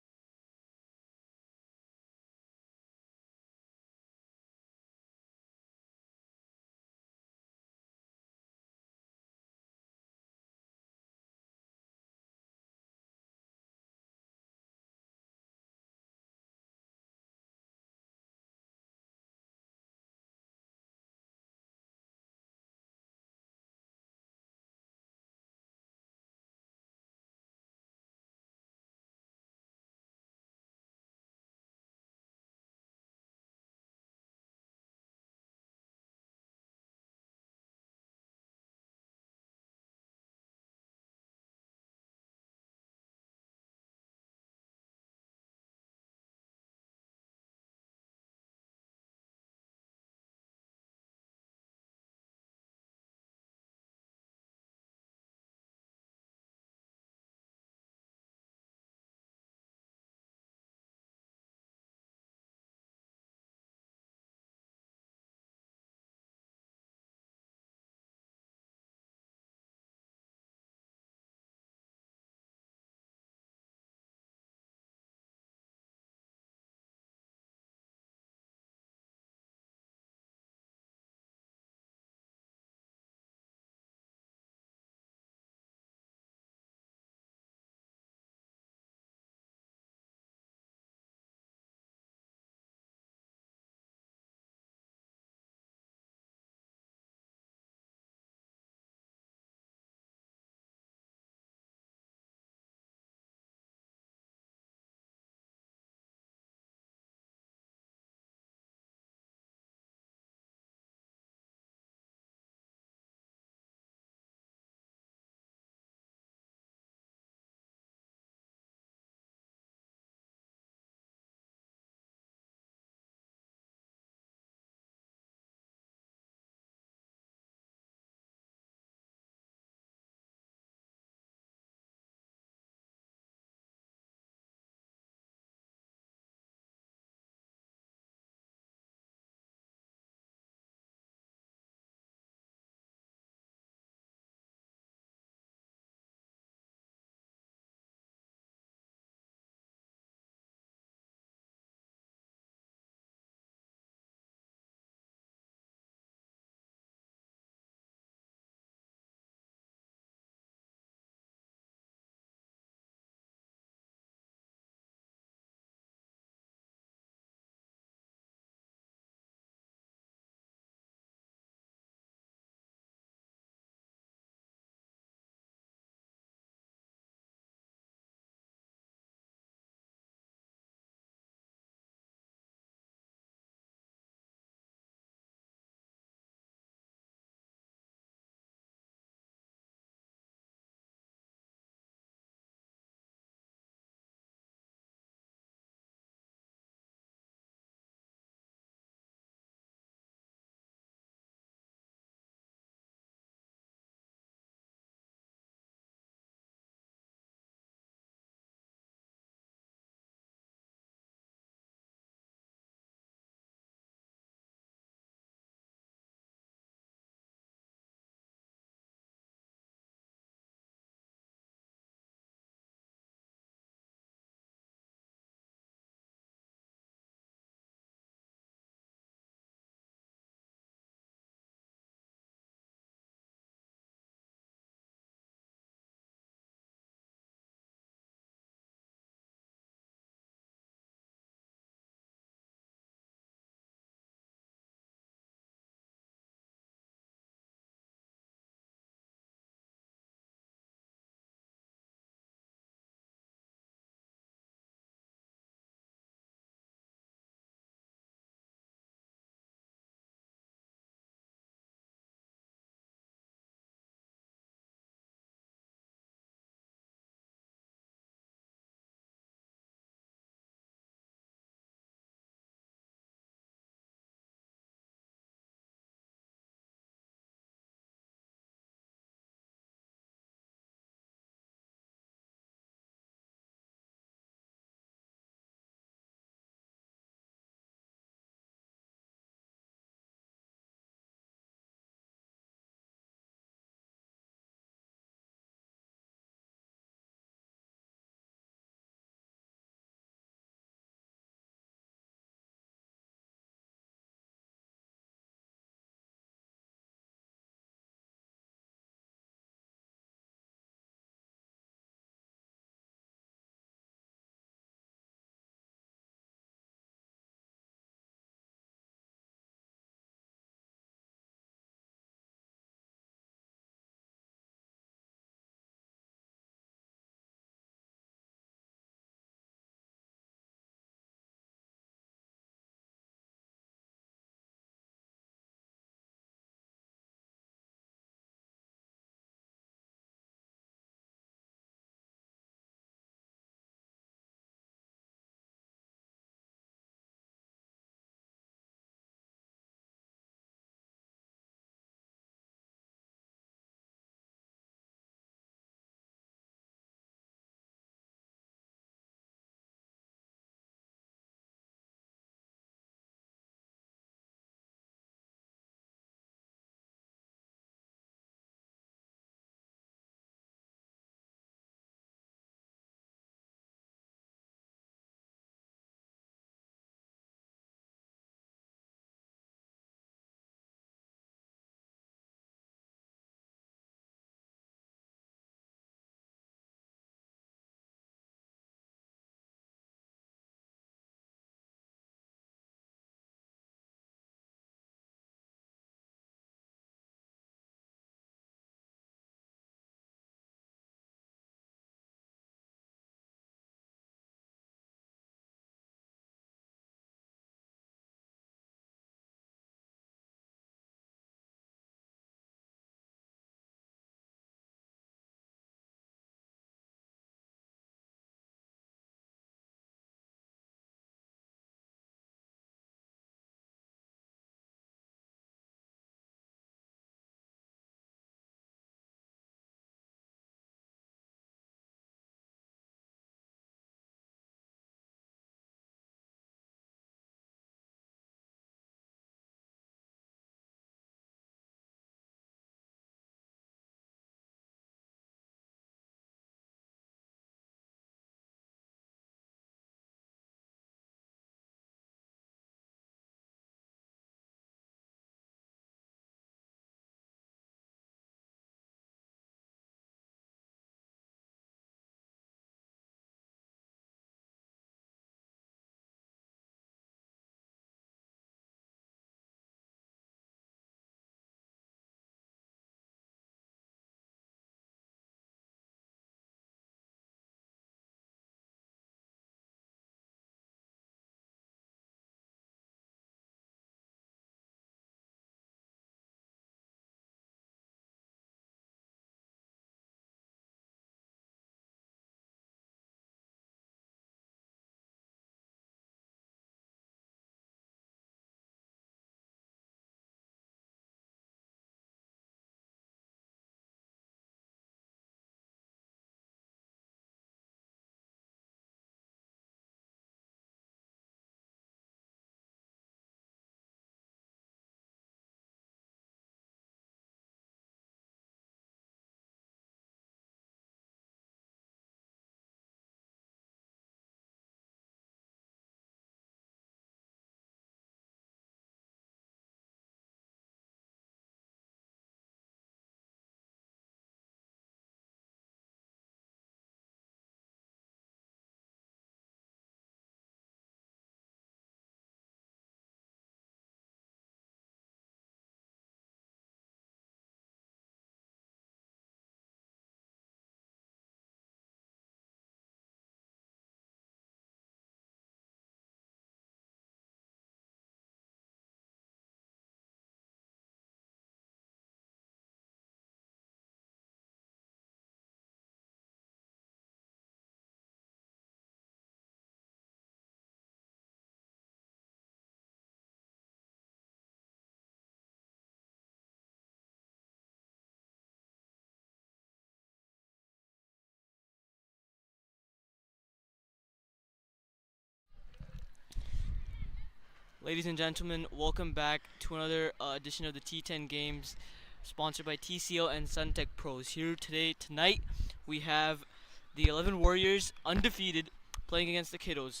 Ladies and gentlemen, welcome back to another edition of the T10 Games, sponsored by TCL and Suntech Pros. Here tonight, we have the 11 Warriors, undefeated, playing against the Kiddos.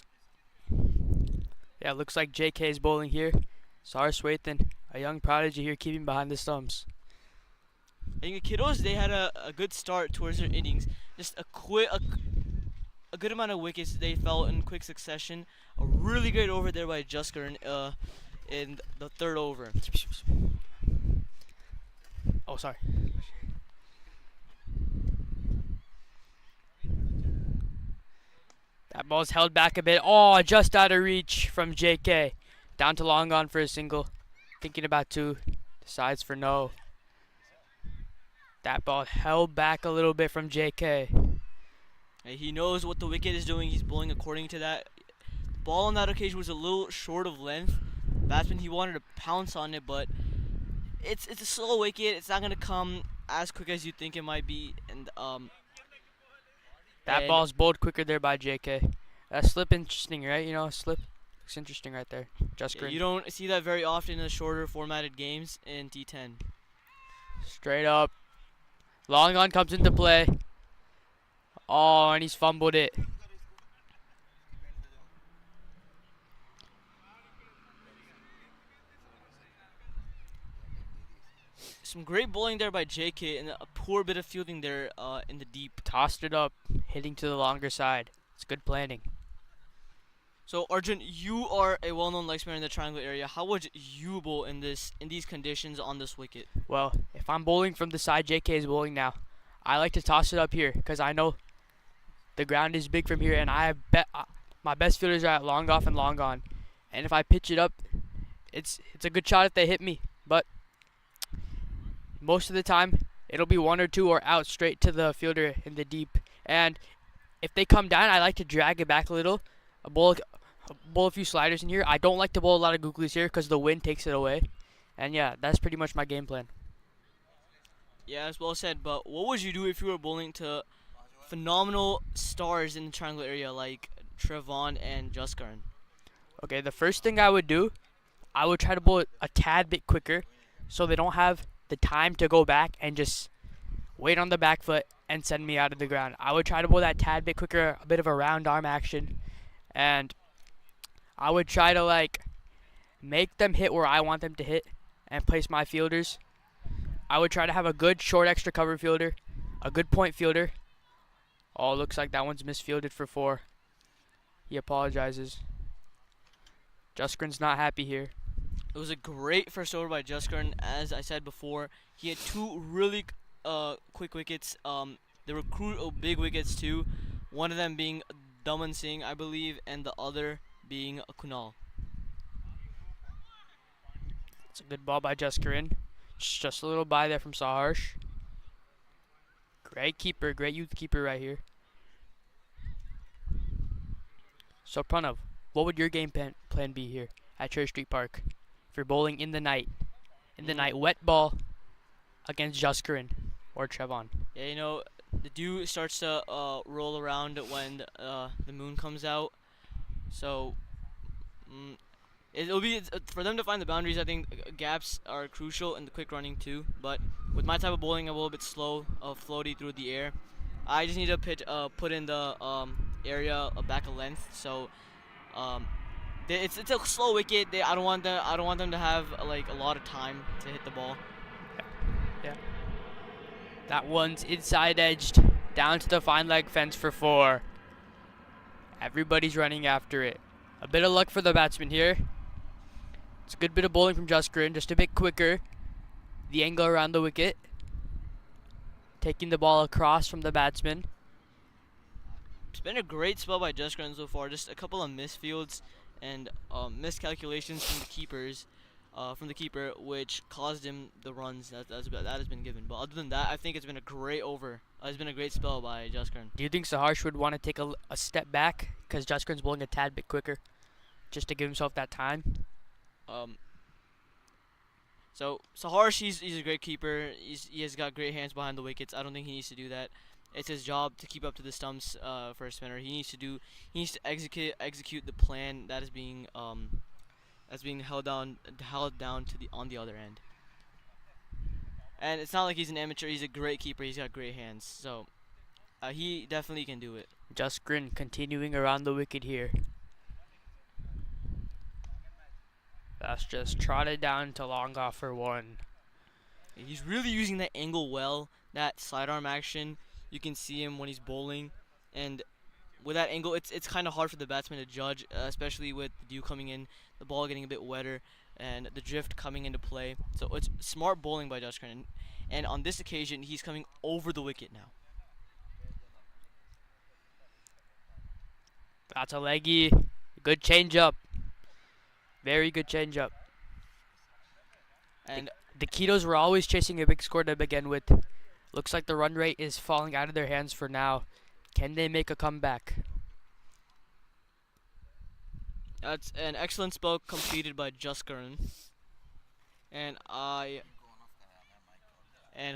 Yeah, looks like JK is bowling here. Sar Swathan, a young prodigy here, keeping behind the stumps. I think the Kiddos, they had a good start towards their innings. Just a good amount of wickets they fell in quick succession. A really great over there by Jusker in the third over. Oh, sorry. That ball's held back a bit. Oh, just out of reach from JK. Down to long on for a single. Thinking about two. Decides for no. That ball held back a little bit from JK. He knows what the wicket is doing. He's bowling according to that. The ball on that occasion was a little short of length. Batsman, he wanted to pounce on it, but it's a slow wicket. It's not gonna come as quick as you think it might be. And That ball's bowled quicker there by JK. That slip interesting, right? You know, slip looks interesting right there. Just you don't see that very often in the shorter formatted games in T10. Straight up. Long on comes into play. Oh, and he's fumbled it. Some great bowling there by JK and a poor bit of fielding there in the deep. Tossed it up, hitting to the longer side. It's good planning. So Arjun, you are a well-known leg spinner in the triangle area. How would you bowl in these conditions on this wicket? Well, if I'm bowling from the side JK is bowling now, I like to toss it up here because I know the ground is big from here, and my best fielders are at long off and long on. And if I pitch it up, it's a good shot if they hit me. But most of the time, it'll be one or two or out straight to the fielder in the deep. And if they come down, I like to drag it back a little. Bowl a few sliders in here. I don't like to bowl a lot of googlies here because the wind takes it away. And yeah, that's pretty much my game plan. Yeah, that's well said. But what would you do if you were bowling to phenomenal stars in the triangle area like Trevon and Juskaran? Okay, the first thing I would do, I would try to bowl it a tad bit quicker so they don't have the time to go back and just wait on the back foot and send me out of the ground. I would try to bowl that tad bit quicker, a bit of a round arm action, and I would try to make them hit where I want them to hit and place my fielders. I would try to have a good short extra cover fielder, a good point fielder. Oh, looks like that one's misfielded for 4. He apologizes. Juskaran's not happy here. It was a great first over by Juskaran. As I said before, he had 2 really quick wickets. They were big wickets too. One of them being Daman Singh, I believe, and the other being Kunal. It's a good ball by Juskaran. Just a little by there from Saharsh. Great keeper, great youth keeper right here. So Pranav, what would your game plan be here at Cherry Street Park if you're bowling in the night? Wet ball against Juskaran or Trevon. Yeah, you know, the dew starts to roll around when the moon comes out. So it'll be for them to find the boundaries. I think gaps are crucial in the quick running too. But with my type of bowling, I'm a little bit slow, floaty through the air. I just need to put in the area back a length. So it's a slow wicket. I don't want them to have a lot of time to hit the ball. Yeah. That one's inside edged down to the fine leg fence for 4. Everybody's running after it. A bit of luck for the batsman here. It's a good bit of bowling from Juskaran, just a bit quicker. The angle around the wicket. Taking the ball across from the batsman. It's been a great spell by Juskaran so far. Just a couple of misfields and miscalculations from the keeper, which caused him the runs that has been given. But other than that, I think it's been a great over. It's been a great spell by Juskaran. Do you think Saharsh would want to take a step back because Juskaran's bowling a tad bit quicker, just to give himself that time? So Saharsh, he's a great keeper. He has got great hands behind the wickets. I don't think he needs to do that. It's his job to keep up to the stumps for a spinner. He needs to execute the plan that is being that's being held down to the on the other end. And it's not like he's an amateur. He's a great keeper. He's got great hands. So he definitely can do it. Just Grin continuing around the wicket here. That's just trotted down to long off for 1. He's really using that angle well. That sidearm action. You can see him when he's bowling, and with that angle, it's kind of hard for the batsman to judge, especially with the dew coming in, the ball getting a bit wetter, and the drift coming into play. So it's smart bowling by Josh Curran. And on this occasion, he's coming over the wicket now. That's a leggy. Good change up. Very good change up. And The Kidos were always chasing a big score to begin with. Looks like the run rate is falling out of their hands for now. Can they make a comeback? that's an excellent spell completed by Josh Curran. And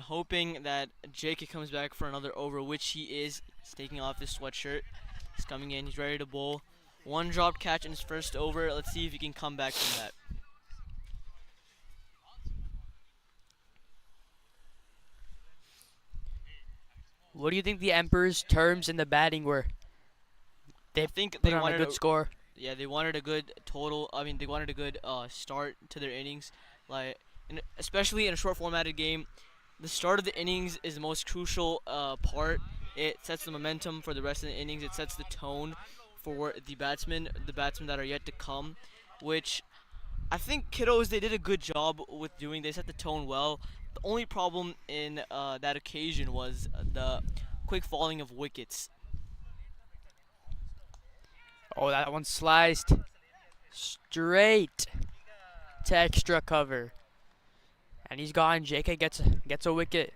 hoping that JK comes back for another over, which he is. He's taking off his sweatshirt. He's coming in. He's ready to bowl. 1 dropped catch in his first over. Let's see if he can come back from that. What do you think the Emperor's terms in the batting were? They I think put they on a wanted good score. Yeah, they wanted a good total. I mean, they wanted a good start to their innings, especially in a short formatted game. The start of the innings is the most crucial part. It sets the momentum for the rest of the innings. It sets the tone for the batsmen that are yet to come, which I think Kiddos, they did a good job with doing. They set the tone well. The only problem in that occasion was the quick falling of wickets. Oh, that one sliced straight to extra cover. And he's gone. JK gets a wicket.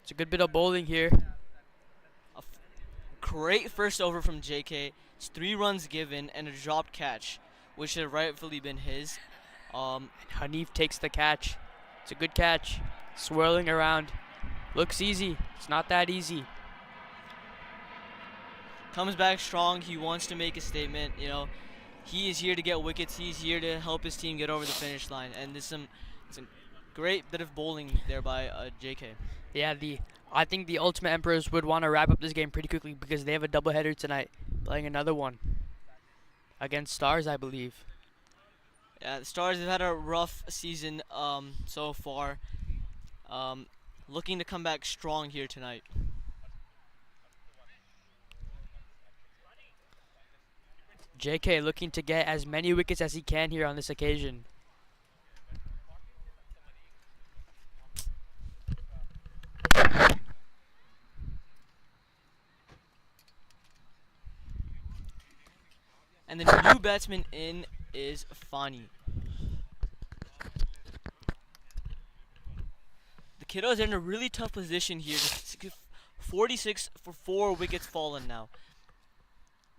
It's a good bit of bowling here. Great first over from JK. It's 3 runs given and a dropped catch, which should have rightfully been his. And Hanif takes the catch. It's a good catch. Swirling around. Looks easy. It's not that easy. Comes back strong. He wants to make a statement. You know, he is here to get wickets. He's here to help his team get over the finish line. And there's some great bit of bowling there by JK. Yeah, I think the Ultimate Emperors would want to wrap up this game pretty quickly because they have a doubleheader tonight, playing another one against Stars, I believe. Yeah, the Stars have had a rough season so far. Looking to come back strong here tonight. JK looking to get as many wickets as he can here on this occasion. And the new batsman in is Fani. The Kiddos are in a really tough position here. 46 for 4 wickets fallen now.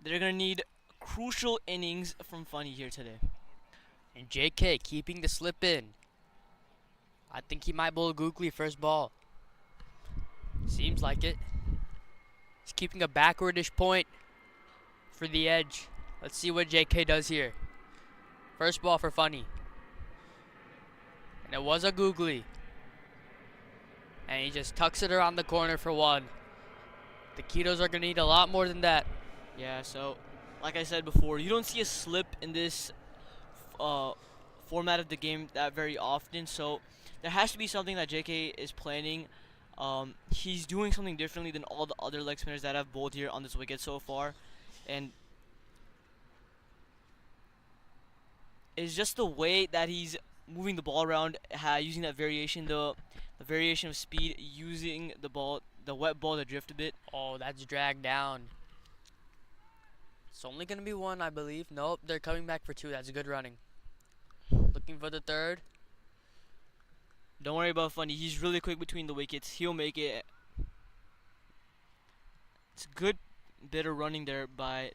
They're going to need crucial innings from Fani here today. And JK keeping the slip in. I think he might bowl Googly first ball. Seems like it. He's keeping a backwardish point for the edge. Let's see what JK does here. First ball for Funny. And it was a Googly. And he just tucks it around the corner for 1. The Kidos are going to need a lot more than that. Yeah, so like I said before, you don't see a slip in this format of the game that very often. So there has to be something that JK is planning. He's doing something differently than all the other leg spinners that have bowled here on this wicket so far. And it's just the way that he's moving the ball around, using that variation, the variation of speed, using the wet ball to drift a bit. Oh, that's dragged down. It's only going to be 1, I believe. Nope, they're coming back for 2. That's good running. Looking for the 3rd. Don't worry about Funny. He's really quick between the wickets. He'll make it. It's a good bit of running there by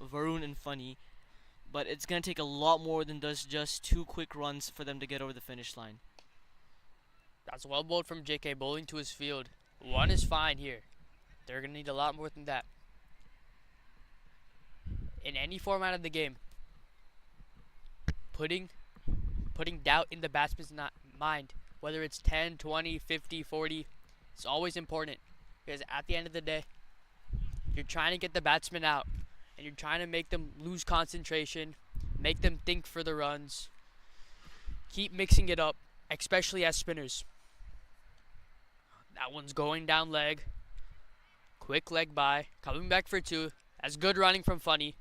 Varun and Funny. But it's going to take a lot more than just 2 quick runs for them to get over the finish line. That's well bowled from JK, bowling to his field. 1 is fine here. They're going to need a lot more than that. In any format of the game. putting doubt in the batsman's mind, whether it's 10, 20, 50, 40. It's always important because at the end of the day, you're trying to get the batsman out and you're trying to make them lose concentration, make them think for the runs. Keep mixing it up, especially as spinners. That one's going down leg. Quick leg by, coming back for 2. That's good running from Funny.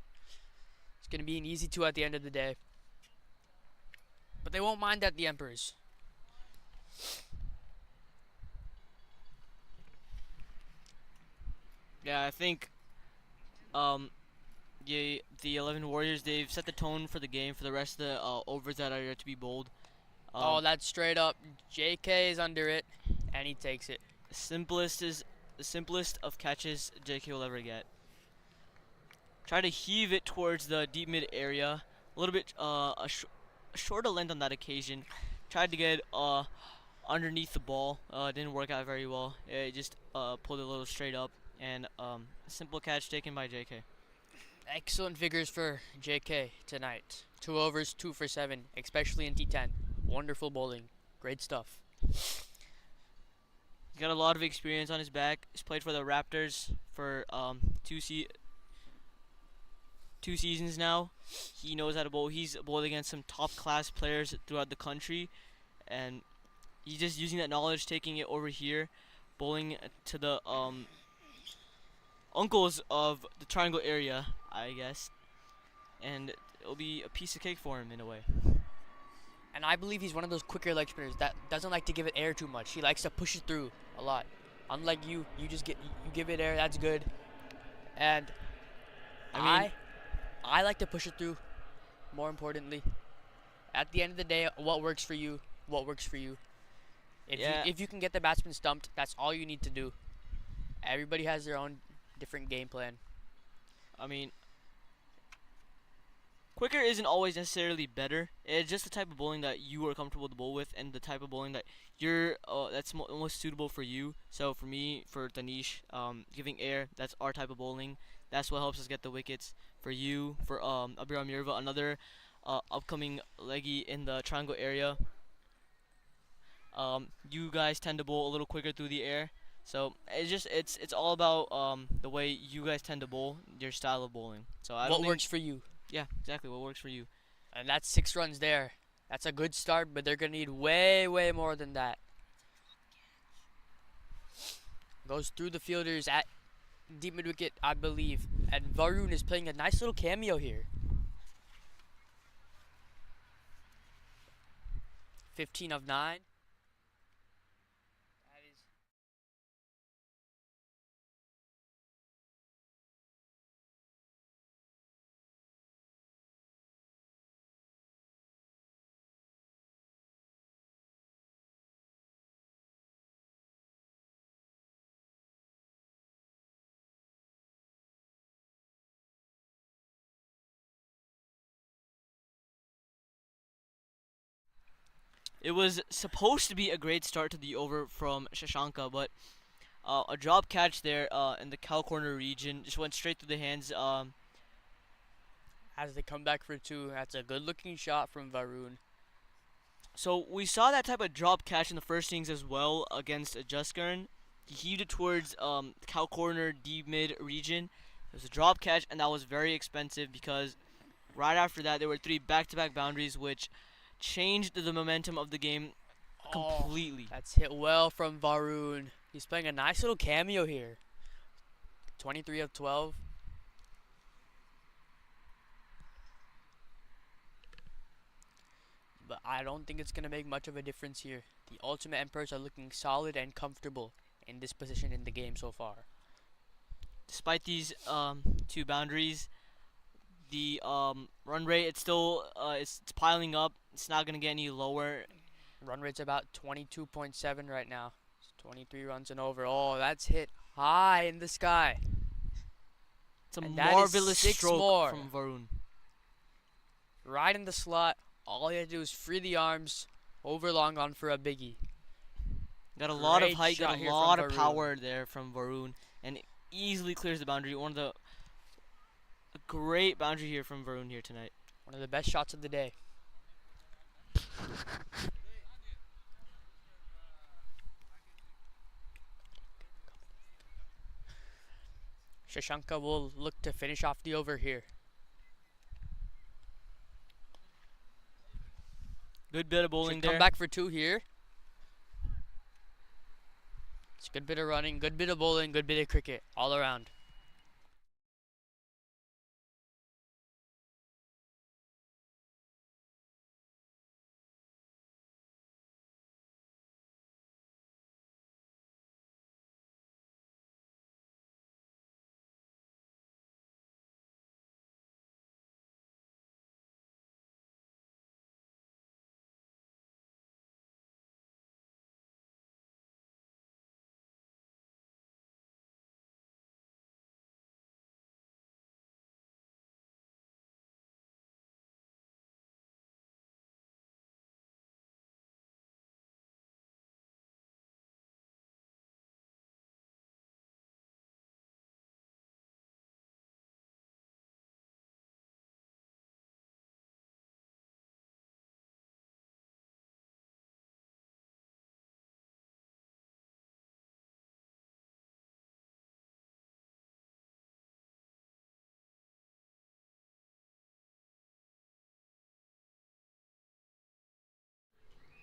It's going to be an easy 2 at the end of the day. But they won't mind that, the Emperors. Yeah, I think yeah, the 11 Warriors, they've set the tone for the game for the rest of the overs that are yet to be bowled. Oh, that's straight up. JK is under it, and he takes it. The simplest of catches JK will ever get. Try to heave it towards the deep mid area. A little bit a shorter length on that occasion. Tried to get underneath the ball. Didn't work out very well. It just pulled it a little straight up, and a simple catch taken by JK. Excellent figures for JK tonight. 2 overs, 2 for 7, especially in T10. Wonderful bowling. Great stuff. He's got a lot of experience on his back. He's played for the Raptors for 2 seasons now. He knows how to bowl. He's bowled against some top class players throughout the country, and he's just using that knowledge, taking it over here, bowling to the uncles of the triangle area, I guess, and it'll be a piece of cake for him in a way. And I believe he's one of those quicker leg spinners that doesn't like to give it air too much. He likes to push it through a lot. Unlike you just you give it air. That's good. And I like to push it through. More importantly, at the end of the day, what works for you, what works for you. If you can get the batsman stumped, that's all you need to do. Everybody has their own different game plan. I mean, quicker isn't always necessarily better. It's just the type of bowling that you are comfortable to bowl with, and the type of bowling that you're that's most suitable for you. So for me, for Danish, giving air, that's our type of bowling. That's what helps us get the wickets. For you, for Abhiram Mirva, another upcoming leggy in the triangle area. You guys tend to bowl a little quicker through the air. So it's all about the way you guys tend to bowl, your style of bowling. So I don't What think, works for you. yeah, exactly what works for you. And that's 6 runs there. That's a good start, but they're going to need way, way more than that. Goes through the fielders at deep mid wicket, I believe. And Varun is playing a nice little cameo here. 15 of 9. It was supposed to be a great start to the over from Shashanka, but a drop catch there in the cow corner region just went straight through the hands. As they come back for 2, that's a good looking shot from Varun. So we saw that type of drop catch in the first innings as well against Jaskaran. He heaved it towards cow corner deep mid region. It was a drop catch, and that was very expensive because right after that there were 3 back-to-back boundaries, which changed the momentum of the game completely. That's hit well from Varun. He's playing a nice little cameo here. 23 of 12. But I don't think it's going to make much of a difference here. The Ultimate Emperors are looking solid and comfortable in this position in the game so far. Despite these 2 boundaries, the run rate, it's still it's piling up. It's not going to get any lower. Run rate's about 22.7 right now. It's 23 runs and over. Oh, that's hit high in the sky. It's a And that is marvelous 6 stroke more. from Varun. Right in the slot. All you have to do is free the arms. Over long on for a biggie. Got a lot of Great height, got shot a here lot from of Varun. power there from Varun, and it easily clears the boundary. A great boundary here from Varun here tonight. One of the best shots of the day. Shashanka will look to finish off the over here. Good bit of bowling Should there. come back for 2 here. It's a good bit of running, good bit of bowling, good bit of cricket all around.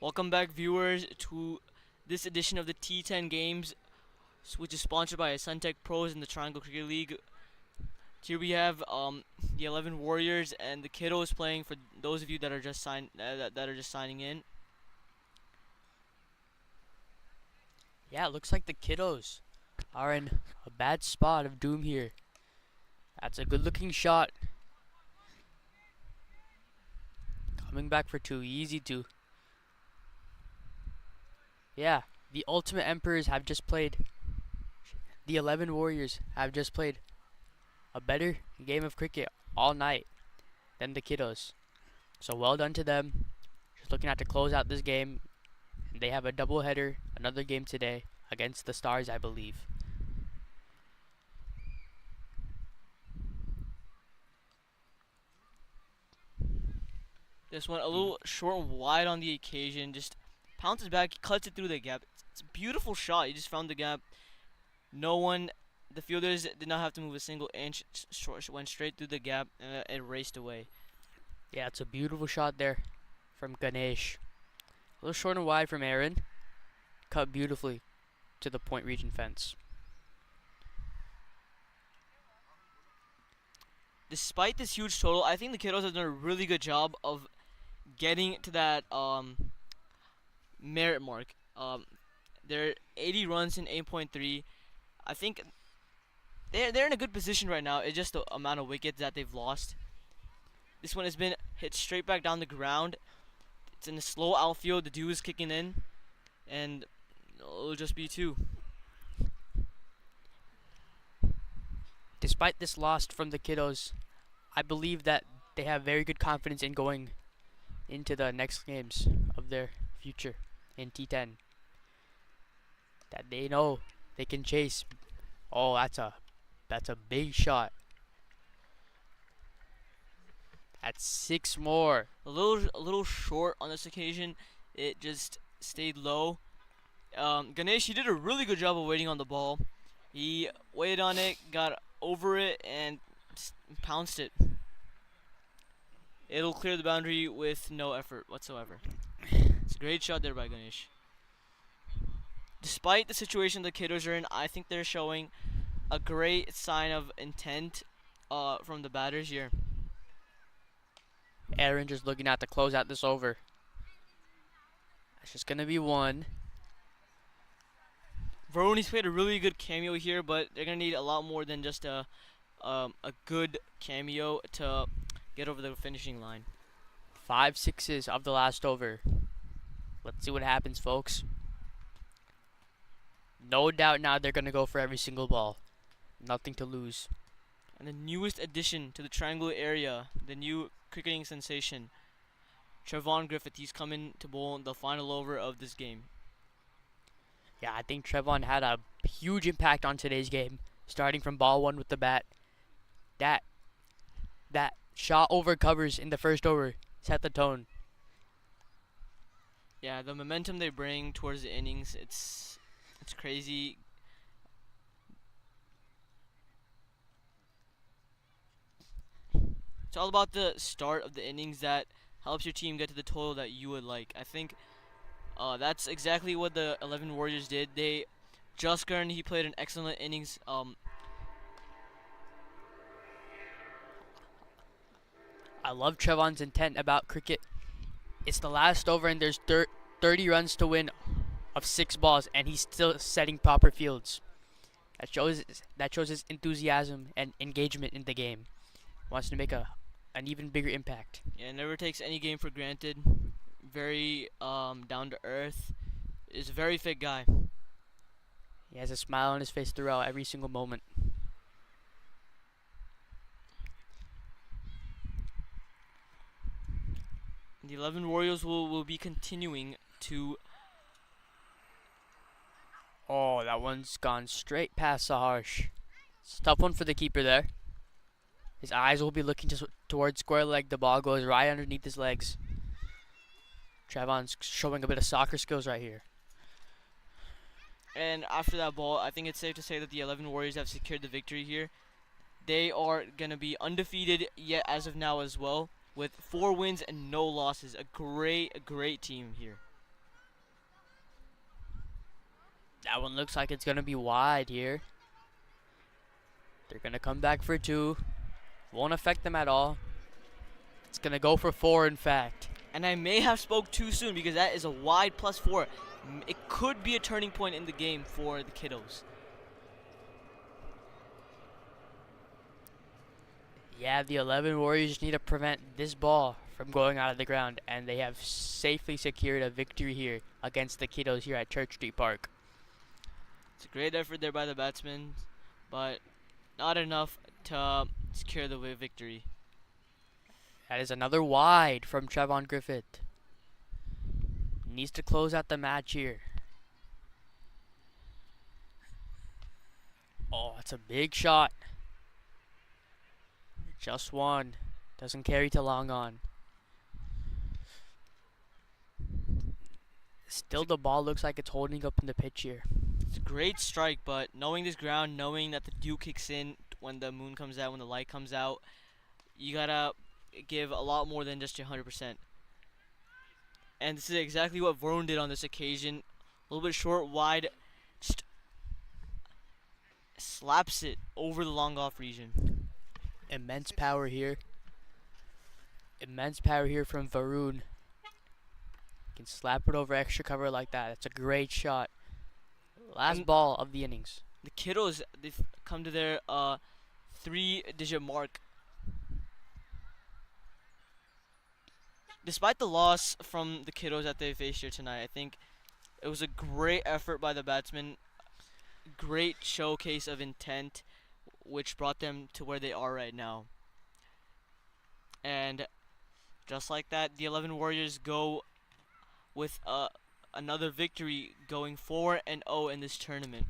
Welcome back, viewers, to this edition of the T10 Games, which is sponsored by Suntech Pros and the Triangle Cricket League. Here we have the 11 Warriors and the Kiddos playing. For those of you that are just signing in. Yeah, it looks like the Kiddos are in a bad spot of doom here. That's a good looking shot. Coming back for 2, easy 2. Yeah, the Ultimate Emperors have just played. The 11 Warriors have just played a better game of cricket all night than the Kiddos. So well done to them. Just looking at to close out this game. They have a double header, another game today against the Stars, I believe. This one a little short and wide on the occasion. Just pounces back, cuts it through the gap. It's a beautiful shot. He just found the gap. No one, the fielders did not have to move a single inch. Went straight through the gap and it raced away. Yeah, it's a beautiful shot there from Ganesh. A little short and wide from Aaron. Cut beautifully to the point region fence. Despite this huge total, I think the Kiddos have done a really good job of getting to that merit mark. They're 80 runs in 8.3. I think they're in a good position right now. It's just the amount of wickets that they've lost. This one has been hit straight back down the ground. It's in the slow outfield. The dew is kicking in, and it'll just be 2. Despite this loss from the Kiddos, I believe that they have very good confidence in going into the next games of their future in T10. That they know they can chase. Oh, that's a big shot. That's 6 more. A little short on this occasion. It just stayed low. Ganesh, he did a really good job of waiting on the ball. He waited on it, got over it, and pounced it. It'll clear the boundary with no effort whatsoever. It's a great shot there by Ganesh. Despite the situation the Kiddos are in, I think they're showing a great sign of intent from the batters here. Aaron just looking at to close out this over. It's just gonna be 1. Varuni's played a really good cameo here, but they're gonna need a lot more than just a good cameo to get over the finishing line. 5 sixes of the last over. Let's see what happens, folks. No doubt now they're gonna go for every single ball. Nothing to lose. And the newest addition to the Triangle area, the new cricketing sensation, Trevon Griffith. He's coming to bowl the final over of this game. Yeah, I think Trevon had a huge impact on today's game, starting from ball 1 with the bat. That shot over covers in the first over set the tone. Yeah, the momentum they bring towards the innings, it's crazy. It's all about the start of the innings that helps your team get to the total that you would like. I think that's exactly what the 11 Warriors did. Just Gurn, he played an excellent innings. I love Trevon's intent about cricket. It's the last over and there's 30 runs to win of 6 balls, and he's still setting proper fields. That shows his enthusiasm and engagement in the game. Wants to make an even bigger impact. Yeah, never takes any game for granted. Very down to earth. Is a very fit guy. He has a smile on his face throughout every single moment. The 11 Warriors will be continuing to. Oh, that one's gone straight past Saharsh. It's a tough one for the keeper there. His eyes will be looking towards square leg. The ball goes right underneath his legs. Trevon's showing a bit of soccer skills right here. And after that ball, I think it's safe to say that the 11 Warriors have secured the victory here. They are going to be undefeated yet as of now as well, with 4 wins and no losses. A great team here. That one looks like it's going to be wide here. They're going to come back for 2. Won't affect them at all. It's going to go for 4, in fact. And I may have spoke too soon because that is a wide +4. It could be a turning point in the game for the Kiddos. Yeah, the 11 Warriors need to prevent this ball from going out of the ground, and they have safely secured a victory here against the Kiddos here at Church Street Park. It's a great effort there by the batsmen, but not enough to secure the victory. That is another wide from Trevon Griffith. Needs to close out the match here. Oh, that's a big shot. Just one. Doesn't carry to long on. Still, the ball looks like it's holding up in the pitch here. It's a great strike, but knowing this ground, knowing that the dew kicks in when the moon comes out, when the light comes out, you gotta give a lot more than just your 100%. And this is exactly what Varun did on this occasion. A little bit short, wide, just slaps it over the long off region. Immense power here. Immense power here from Varun. Can slap it over extra cover like that. That's a great shot. Last And ball of the innings. The Kiddos, they've come to their 3-digit mark. Despite the loss from the Kiddos that they faced here tonight, I think it was a great effort by the batsmen. Great showcase of intent, which brought them to where they are right now. And just like that, the 11 Warriors go with another victory, going 4-0 in this tournament.